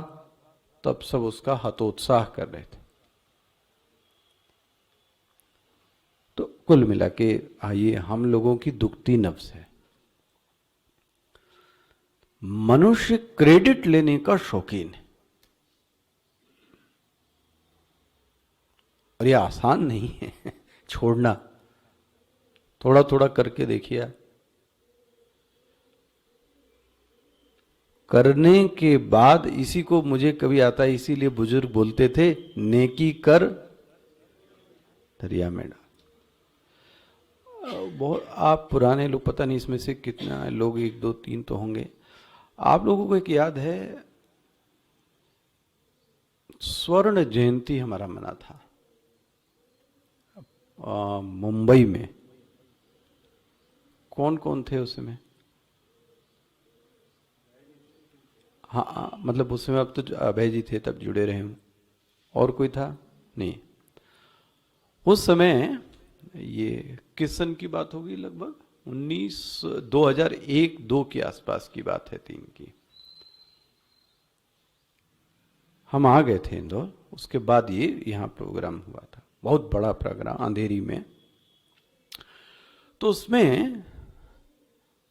तब सब उसका हतोत्साह कर रहे थे। तो कुल मिला के आइए, हम लोगों की दुखती नफ्स है, मनुष्य क्रेडिट लेने का शौकीन है। और ये आसान नहीं है छोड़ना। थोड़ा थोड़ा करके देखिए, करने के बाद इसी को मुझे कभी आता है, इसीलिए बुजुर्ग बोलते थे, नेकी कर दरिया में डाल। बहुत आप पुराने लोग, पता नहीं इसमें से कितना लोग, एक दो तीन तो होंगे, आप लोगों को एक याद है, स्वर्ण जयंती हमारा मना था मुंबई में। कौन कौन थे उसमें? हाँ मतलब उस समय, अब तो अभय जी थे तब जुड़े रहे हूँ, और कोई था नहीं उस समय। ये किस सन की बात होगी? लगभग 2001-2 के आसपास की बात है, 3 की। हम आ गए थे इंदौर, उसके बाद ये यहाँ प्रोग्राम हुआ था, बहुत बड़ा प्रोग्राम अंधेरी में। तो उसमें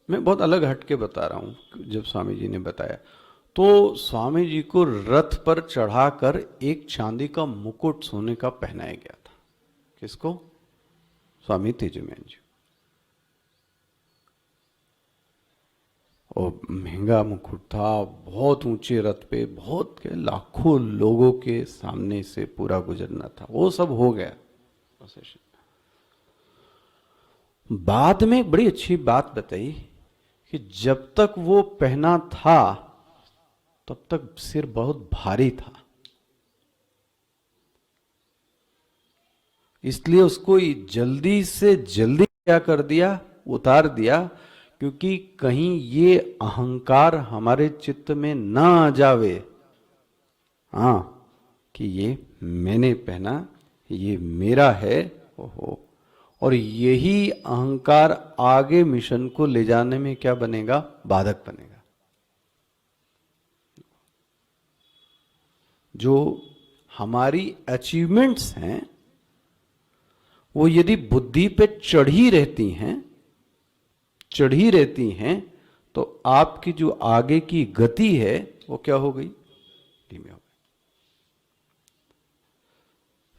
मैं बहुत अलग हट के बता रहा हूँ, जब स्वामी जी ने बताया तो स्वामी जी को रथ पर चढ़ाकर एक चांदी का मुकुट सोने का पहनाया गया था। किसको? स्वामी तेजमैन जी। और महंगा मुकुट था, बहुत ऊंचे रथ पे, बहुत के लाखों लोगों के सामने से पूरा गुजरना था। वो सब हो गया। बाद में एक बड़ी अच्छी बात बताई कि जब तक वो पहना था तब तक सिर बहुत भारी था, इसलिए उसको जल्दी से जल्दी क्या कर दिया, उतार दिया, क्योंकि कहीं ये अहंकार हमारे चित्त में ना आ जावे, हाँ, कि ये मैंने पहना, ये मेरा है। ओहो, और यही अहंकार आगे मिशन को ले जाने में क्या बनेगा, बाधक बनेगा। जो हमारी अचीवमेंट्स हैं वो यदि बुद्धि पे चढ़ी रहती हैं तो आपकी जो आगे की गति है वो क्या हो गई, धीमी हो गई।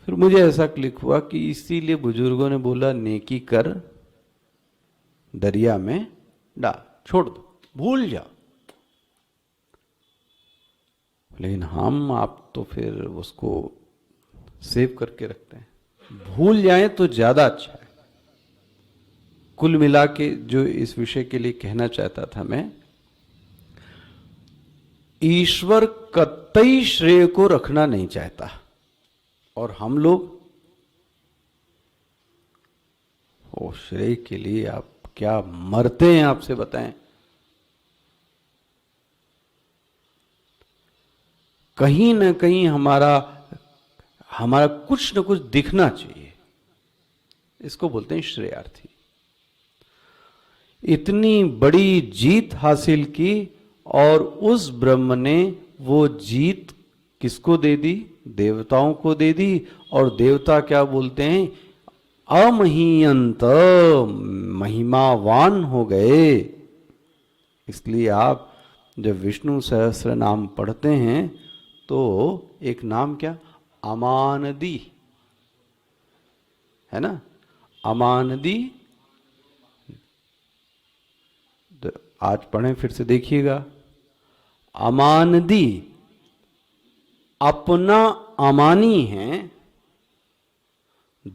फिर मुझे ऐसा क्लिक हुआ कि इसीलिए बुजुर्गों ने बोला नेकी कर दरिया में डाल, छोड़ दो, भूल जाओ। लेकिन हम आप तो फिर उसको सेव करके रखते हैं, भूल जाएं तो ज्यादा अच्छा है। कुल मिला के जो इस विषय के लिए कहना चाहता था मैं, ईश्वर कतई श्रेय को रखना नहीं चाहता, और हम लोग वो श्रेय के लिए आप क्या मरते हैं, आपसे बताएं। कहीं ना कहीं हमारा कुछ न कुछ दिखना चाहिए, इसको बोलते हैं श्रेयार्थी। इतनी बड़ी जीत हासिल की और उस ब्रह्म ने वो जीत किसको दे दी, देवताओं को दे दी। और देवता क्या बोलते हैं, अमहीयंत, महिमावान हो गए। इसलिए आप जब विष्णु सहस्त्र नाम पढ़ते हैं तो एक नाम क्या, अमानदी है ना, अमानदी। आज पढ़ें, फिर से देखिएगा, अमानदी अपना अमानी है,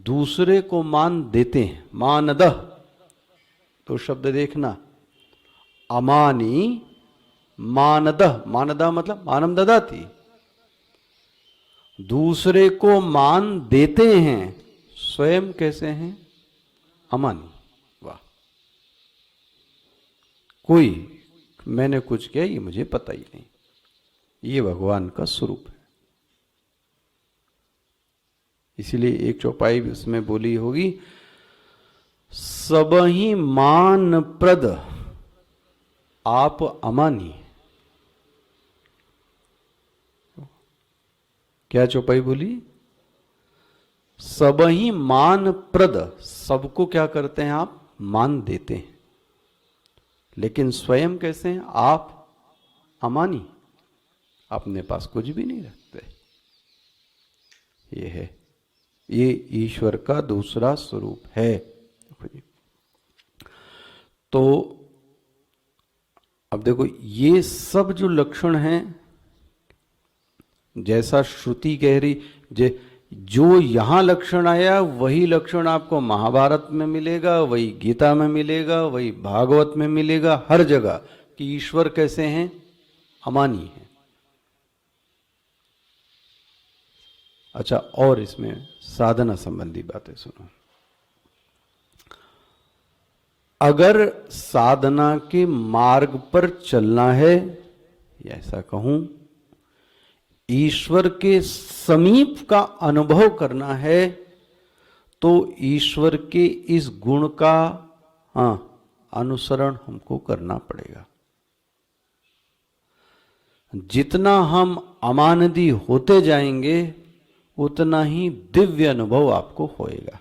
दूसरे को मान देते हैं, मानदह। तो शब्द देखना, अमानी मानदह, मानदह मतलब मानम ददाती, दूसरे को मान देते हैं, स्वयं कैसे हैं, अमानी। वाह, कोई मैंने कुछ किया ये मुझे पता ही नहीं, ये भगवान का स्वरूप है। इसीलिए एक चौपाई उसमें बोली होगी, सबही मान प्रद आप अमानी। क्या चौपाई बोली, सबही मान प्रद, सबको क्या करते हैं आप, मान देते हैं, लेकिन स्वयं कैसे हैं आप, अमानी, अपने पास कुछ भी नहीं रखते। ये है, ये ईश्वर का दूसरा स्वरूप है। तो अब देखो, ये सब जो लक्षण हैं, जैसा श्रुति कह रही, जो यहां लक्षण आया वही लक्षण आपको महाभारत में मिलेगा, वही गीता में मिलेगा, वही भागवत में मिलेगा, हर जगह, कि ईश्वर कैसे हैं, अमानी है। अच्छा, और इसमें साधना संबंधी बातें सुनो। अगर साधना के मार्ग पर चलना है, या ऐसा कहूं, ईश्वर के समीप का अनुभव करना है, तो ईश्वर के इस गुण का अनुसरण हमको करना पड़ेगा। जितना हम अमानदी होते जाएंगे उतना ही दिव्य अनुभव आपको होएगा।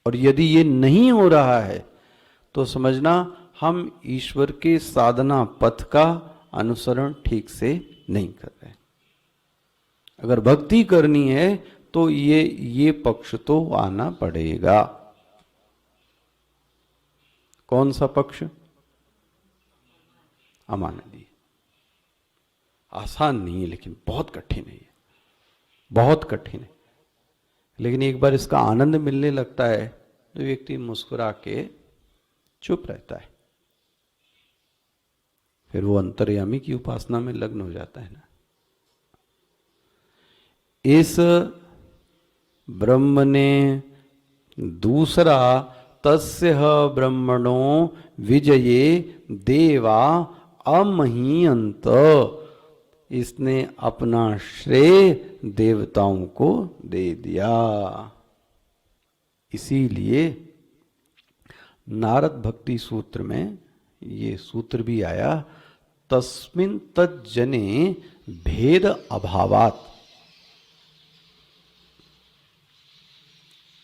और यदि ये नहीं हो रहा है तो समझना हम ईश्वर के साधना पथ का अनुसरण ठीक से नहीं कर रहे। अगर भक्ति करनी है तो ये पक्ष तो आना पड़ेगा। कौन सा पक्ष? अमानदीय। आसान नहीं है, लेकिन बहुत कठिन है, ये बहुत कठिन है। लेकिन एक बार इसका आनंद मिलने लगता है तो व्यक्ति मुस्कुरा के चुप रहता है, फिर वो अंतर्यामी की उपासना में लग्न हो जाता है ना। इस ब्रह्म ने दूसरा तस्य ब्रह्मणो विजये देवा अमहीयंत, इसने अपना श्रेय देवताओं को दे दिया। इसीलिए नारद भक्ति सूत्र में ये सूत्र भी आया, तस्मिन् तज्जने भेद अभावात्।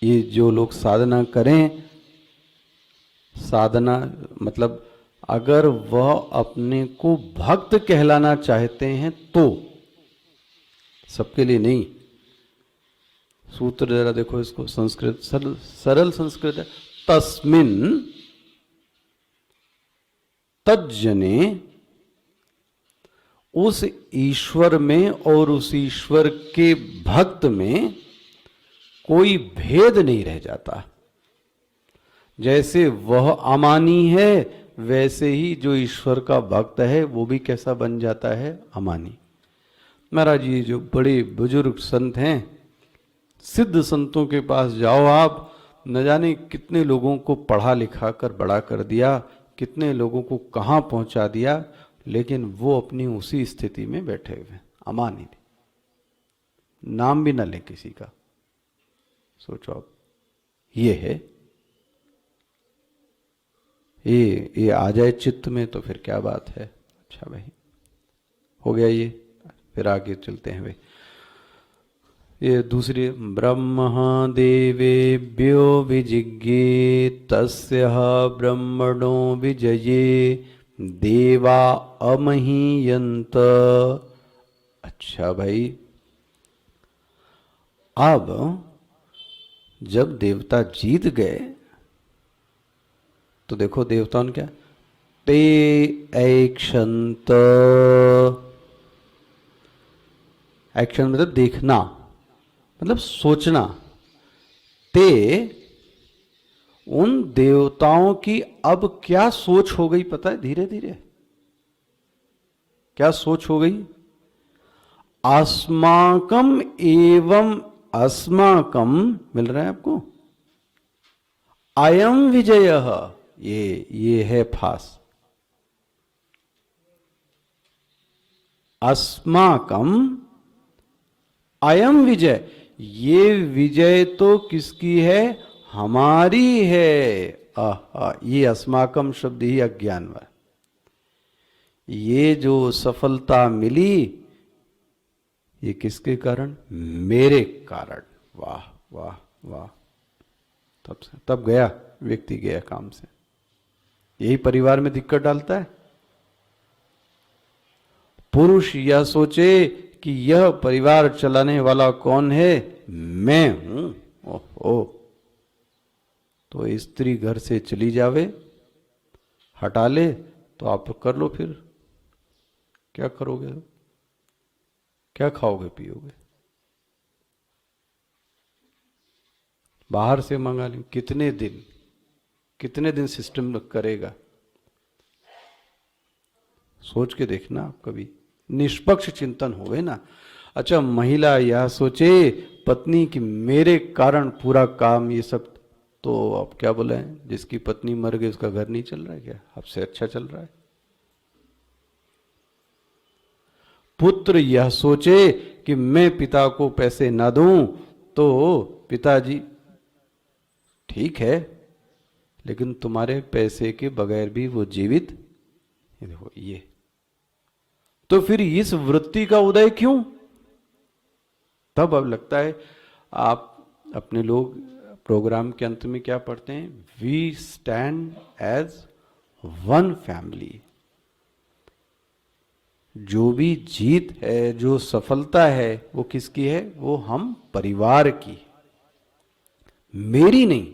ये जो लोग साधना करें, साधना मतलब अगर वह अपने को भक्त कहलाना चाहते हैं तो, सबके लिए नहीं। सूत्र जरा देखो इसको, संस्कृत सरल संस्कृत है। तस्मिन् तज्जने, उस ईश्वर में और उस ईश्वर के भक्त में कोई भेद नहीं रह जाता। जैसे वह अमानी है, वैसे ही जो ईश्वर का भक्त है वो भी कैसा बन जाता है? अमानी। महाराज ये जो बड़े बुजुर्ग संत हैं, सिद्ध संतों के पास जाओ आप, न जाने कितने लोगों को पढ़ा लिखा कर बड़ा कर दिया, कितने लोगों को कहाँ पहुंचा दिया, लेकिन वो अपनी उसी स्थिति में बैठे हुए, अमानी। नाम भी न ले किसी का। सोचो आप, ये है, ये आ जाए चित्त में तो फिर क्या बात है। अच्छा भाई, हो गया ये, फिर आगे चलते हैं भाई। ये दूसरी, ब्रह्म देवेभ्यो विजिज्ञे तस्य ब्रह्मणो विजये देवा अमहीयंत। अच्छा भाई, अब जब देवता जीत गए तो देखो देवताओं ने क्या, ते ऐक्षंत, एक्शन मतलब देखना, मतलब सोचना। ते, उन देवताओं की अब क्या सोच हो गई पता है? धीरे धीरे क्या सोच हो गई? अस्माकम एवं अस्माकम, मिल रहा है आपको? अयम विजयः, ये है फास। अस्माकम अयम विजय, ये विजय तो किसकी है? हमारी है। ये अस्माकम शब्द ही अज्ञान है। ये जो सफलता मिली, ये किसके कारण? मेरे कारण। वाह वाह वाह। तब गया व्यक्ति, गया काम से। यही परिवार में दिक्कत डालता है। पुरुष यह सोचे कि यह परिवार चलाने वाला कौन है? मैं हूं। ओहो, तो स्त्री घर से चली जावे, हटा ले, तो आप कर लो। फिर क्या करोगे? क्या खाओगे पियोगे? बाहर से मंगा लें, कितने दिन सिस्टम करेगा? सोच के देखना आप कभी, निष्पक्ष चिंतन होवे ना। अच्छा, महिला यह सोचे पत्नी की मेरे कारण पूरा काम ये सब, तो आप क्या बोले, जिसकी पत्नी मर गई उसका घर नहीं चल रहा है क्या? आपसे अच्छा चल रहा है। पुत्र यह सोचे कि मैं पिता को पैसे ना दूं तो पिताजी ठीक है, लेकिन तुम्हारे पैसे के बगैर भी वो जीवित, ये देखो ये। तो फिर इस वृत्ति का उदय क्यों? तब अब लगता है आप अपने लोग प्रोग्राम के अंत में क्या पढ़ते हैं? We stand as one family. जो भी जीत है, जो सफलता है, वो किसकी है? वो हम परिवार की, मेरी नहीं।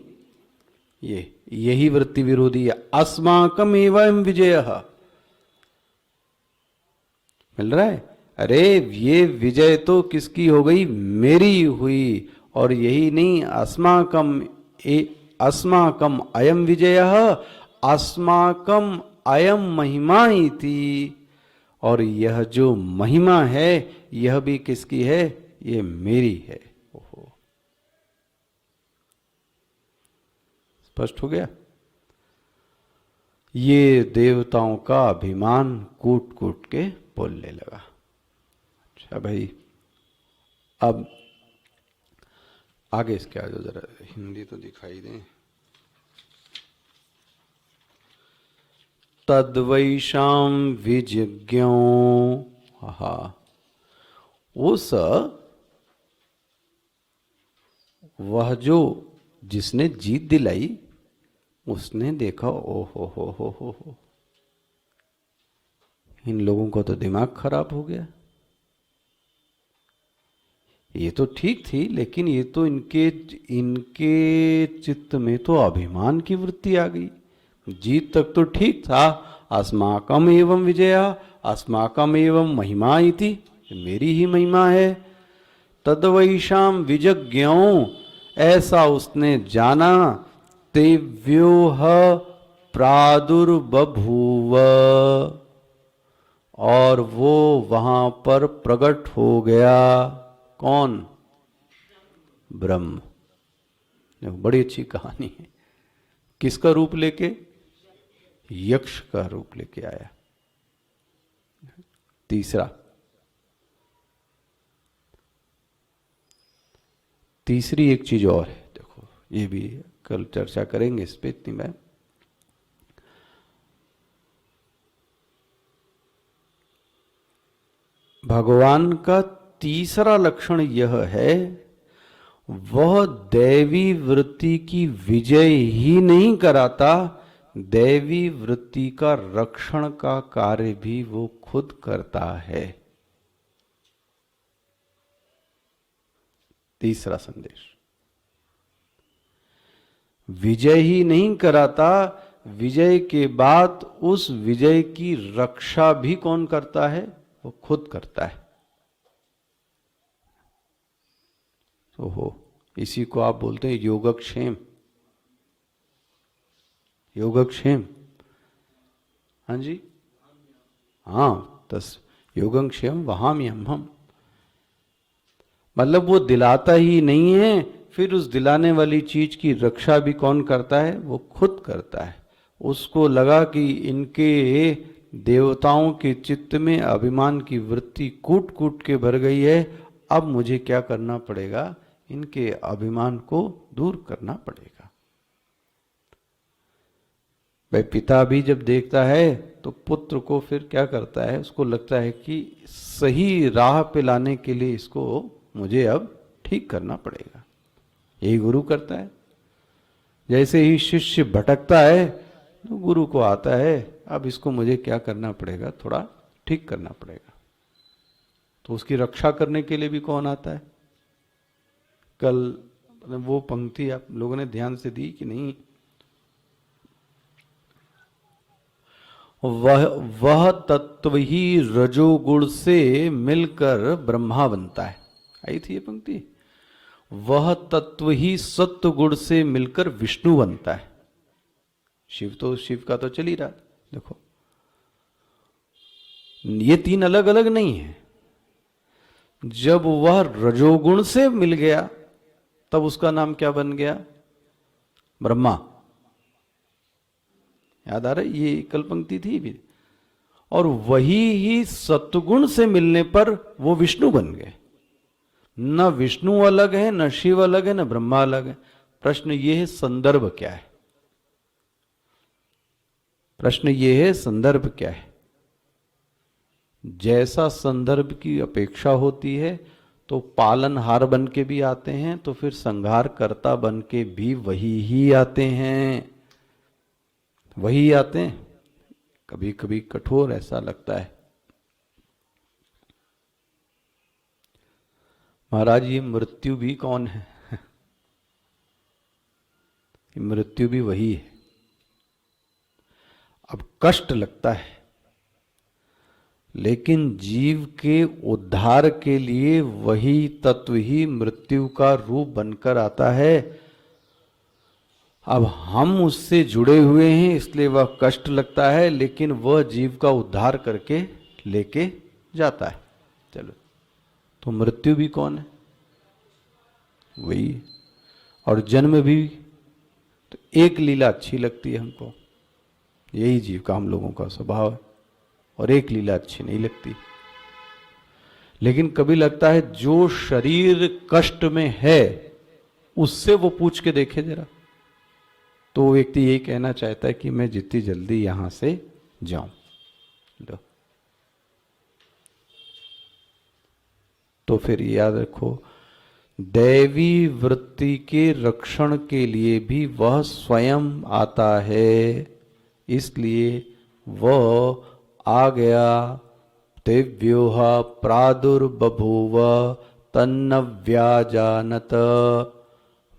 यही वृत्ति विरोधी है। अस्माकम एवं विजयः मिल रहा है। अरे ये विजय तो किसकी हो गई? मेरी हुई। और यही नहीं, अस्माकम अयम विजयः अस्माकम अयम महिमा इति। और यह जो महिमा है यह भी किसकी है? ये मेरी है। ओहो, स्पष्ट हो गया। ये देवताओं का अभिमान कूट कूट के बोलने लगा। अच्छा भाई, अब आगे इसके आगे जरा हिंदी तो दिखाई दें। तद्वैशाम विजिज्ञो, हा, उस वह जो जिसने जीत दिलाई उसने देखा, ओ हो, इन लोगों का तो दिमाग खराब हो गया। ये तो ठीक थी, लेकिन ये तो इनके चित्त में तो अभिमान की वृत्ति आ गई। जीत तक तो ठीक था, अस्माकम एवं विजया अस्माकम एवं महिमा इति, मेरी ही महिमा है। तद्वैशाम विजज्ञों, ऐसा उसने जाना। तेव्योह प्रादुर्बभूव, और वो वहां पर प्रकट हो गया। कौन? ब्रह्म। बड़ी अच्छी कहानी है। किसका रूप लेके? यक्ष का रूप लेके आया। तीसरी एक चीज और है, देखो, ये भी कल चर्चा करेंगे इस पे, इतनी मैं भगवान का तीसरा लक्षण यह है, वह दैवी वृत्ति की विजय ही नहीं कराता, दैवी वृत्ति का रक्षण का कार्य भी वो खुद करता है। तीसरा संदेश, विजय ही नहीं कराता, विजय के बाद उस विजय की रक्षा भी कौन करता है? वो खुद करता है। ओहो, इसी को आप बोलते हैं योगक्षेम। योगक्षेम, हाँ जी, हाँ, तस योगक्षेम वहाम्यहम् हम, मतलब वो दिलाता ही नहीं है, फिर उस दिलाने वाली चीज की रक्षा भी कौन करता है? वो खुद करता है। उसको लगा कि इनके देवताओं के चित्त में अभिमान की वृत्ति कूट कूट के भर गई है, अब मुझे क्या करना पड़ेगा? इनके अभिमान को दूर करना पड़ेगा। भाई, पिता भी जब देखता है तो पुत्र को फिर क्या करता है? उसको लगता है कि सही राह पे लाने के लिए इसको मुझे अब ठीक करना पड़ेगा। यही गुरु करता है। जैसे ही शिष्य भटकता है तो गुरु को आता है, अब इसको मुझे क्या करना पड़ेगा? थोड़ा ठीक करना पड़ेगा। तो उसकी रक्षा करने के लिए भी कौन आता है? कल वो पंक्ति आप लोगों ने ध्यान से दी कि नहीं? वह तत्व ही रजोगुण से मिलकर ब्रह्मा बनता है। आई थी ये पंक्ति। वह तत्व ही सत्व गुण से मिलकर विष्णु बनता है। शिव का तो चल ही रहा, देखो, ये तीन अलग अलग नहीं है। जब वह रजोगुण से मिल गया तब उसका नाम क्या बन गया? ब्रह्मा। याद आ रहा है? ये कल पंक्ति थी भी। और वही ही सत्गुण से मिलने पर वो विष्णु बन गए। न विष्णु अलग है, न शिव अलग है, न ब्रह्मा अलग है। प्रश्न ये है, संदर्भ क्या है? प्रश्न ये है, संदर्भ क्या है? जैसा संदर्भ की अपेक्षा होती है तो पालनहार बन के भी आते हैं, तो फिर संहार कर्ता बन के भी वही ही आते हैं। वही आते हैं। कभी कभी कठोर ऐसा लगता है, महाराज ये मृत्यु भी कौन है? कि मृत्यु भी वही है। अब कष्ट लगता है, लेकिन जीव के उद्धार के लिए वही तत्व ही मृत्यु का रूप बनकर आता है। अब हम उससे जुड़े हुए हैं, इसलिए वह कष्ट लगता है, लेकिन वह जीव का उद्धार करके लेके जाता है। चलो, तो मृत्यु भी कौन है? वही। और जन्म भी। तो एक लीला अच्छी लगती है हमको, यही जीव का, हम लोगों का स्वभाव है, और एक लीला अच्छी नहीं लगती। लेकिन कभी लगता है जो शरीर कष्ट में है उससे वो पूछ के देखे जरा, तो वो व्यक्ति यही कहना चाहता है कि मैं जितनी जल्दी यहां से जाऊं। तो फिर याद रखो, दैवी वृत्ति के रक्षण के लिए भी वह स्वयं आता है, इसलिए वह आ गया। तेव्योह प्रादुर्बभूव तन्न व्याजानत।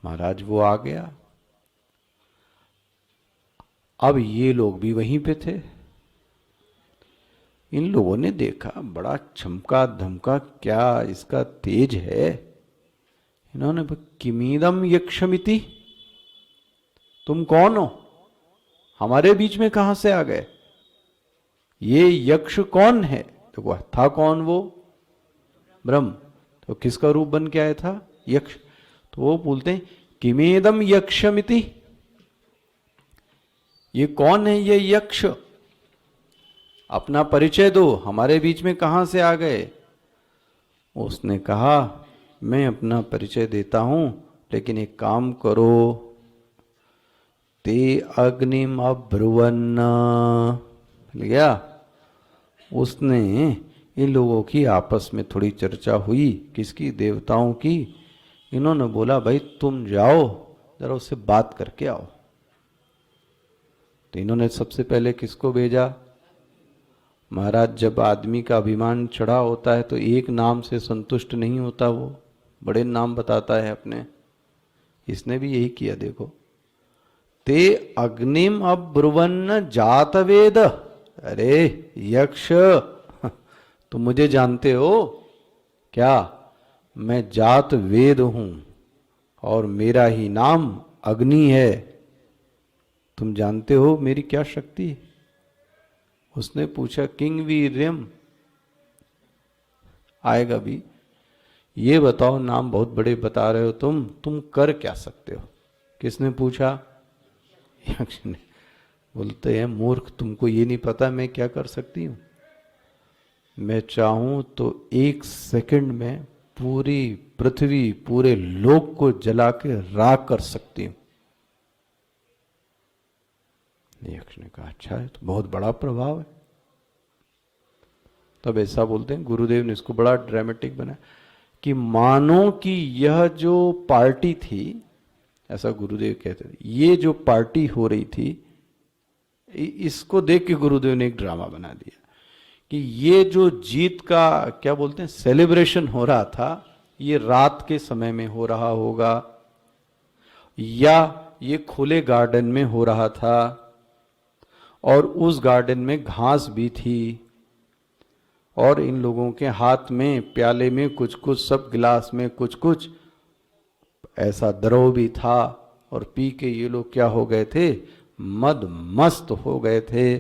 महाराज वो आ गया। अब ये लोग भी वहीं पे थे। इन लोगों ने देखा, बड़ा चमका धमका, क्या इसका तेज है। इन्होंने किमीदम यक्षमिति, तुम कौन हो, हमारे बीच में कहां से आ गए, ये यक्ष कौन है? तो वह था कौन? वो ब्रह्म। तो किसका रूप बन के आया था? यक्ष। तो वो बोलते हैं किमेदम यक्षमिति, ये कौन है ये यक्ष, अपना परिचय दो, हमारे बीच में कहां से आ गए? उसने कहा मैं अपना परिचय देता हूं, लेकिन एक काम करो, ते अग्निम अब्रुवन। गया। उसने इन लोगों की आपस में थोड़ी चर्चा हुई, किसकी? देवताओं की। इन्होंने बोला भाई तुम जाओ जरा उससे बात करके आओ। तो इन्होंने सबसे पहले किसको भेजा? महाराज, जब आदमी का अभिमान चढ़ा होता है तो एक नाम से संतुष्ट नहीं होता, वो बड़े नाम बताता है अपने। इसने भी यही किया, देखो। ते अग्निम अब्रुवन जात वेद। अरे यक्ष, तुम मुझे जानते हो क्या? मैं जात वेद हूं और मेरा ही नाम अग्नि है। तुम जानते हो मेरी क्या शक्ति है? उसने पूछा किंग वीर्यम, आएगा भी। ये बताओ, नाम बहुत बड़े बता रहे हो तुम कर क्या सकते हो? किसने पूछा? यक्ष ने। बोलते हैं मूर्ख, तुमको ये नहीं पता मैं क्या कर सकती हूं? मैं चाहूं तो 1 सेकंड में पूरी पृथ्वी, पूरे लोक को जला के राख कर सकती हूं। यक्ष ने कहा अच्छा है, तो बहुत बड़ा प्रभाव है। तब ऐसा बोलते हैं, गुरुदेव ने इसको बड़ा ड्रामेटिक बनाया कि मानो कि यह जो पार्टी थी, ऐसा गुरुदेव कहते थे, ये जो पार्टी हो रही थी, इसको देख के गुरुदेव ने एक ड्रामा बना दिया कि ये जो जीत का क्या बोलते हैं सेलिब्रेशन हो रहा था, ये रात के समय में हो रहा होगा या ये खुले गार्डन में हो रहा था, और उस गार्डन में घास भी थी, और इन लोगों के हाथ में प्याले में कुछ कुछ, सब गिलास में कुछ कुछ ऐसा द्रव भी था, और पी के ये लोग क्या हो गए थे? मद मस्त हो गए थे।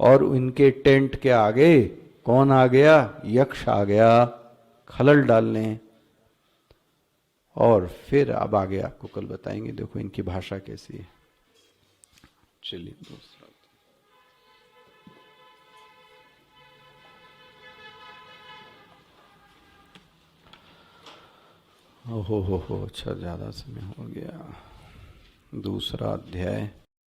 और उनके टेंट के आगे कौन आ गया? यक्ष आ गया खलल डालने। और फिर अब आगे आपको कल बताएंगे, देखो इनकी भाषा कैसी है। चलिए दूसरा। ओहो हो, अच्छा ज़्यादा समय हो गया। दूसरा अध्याय।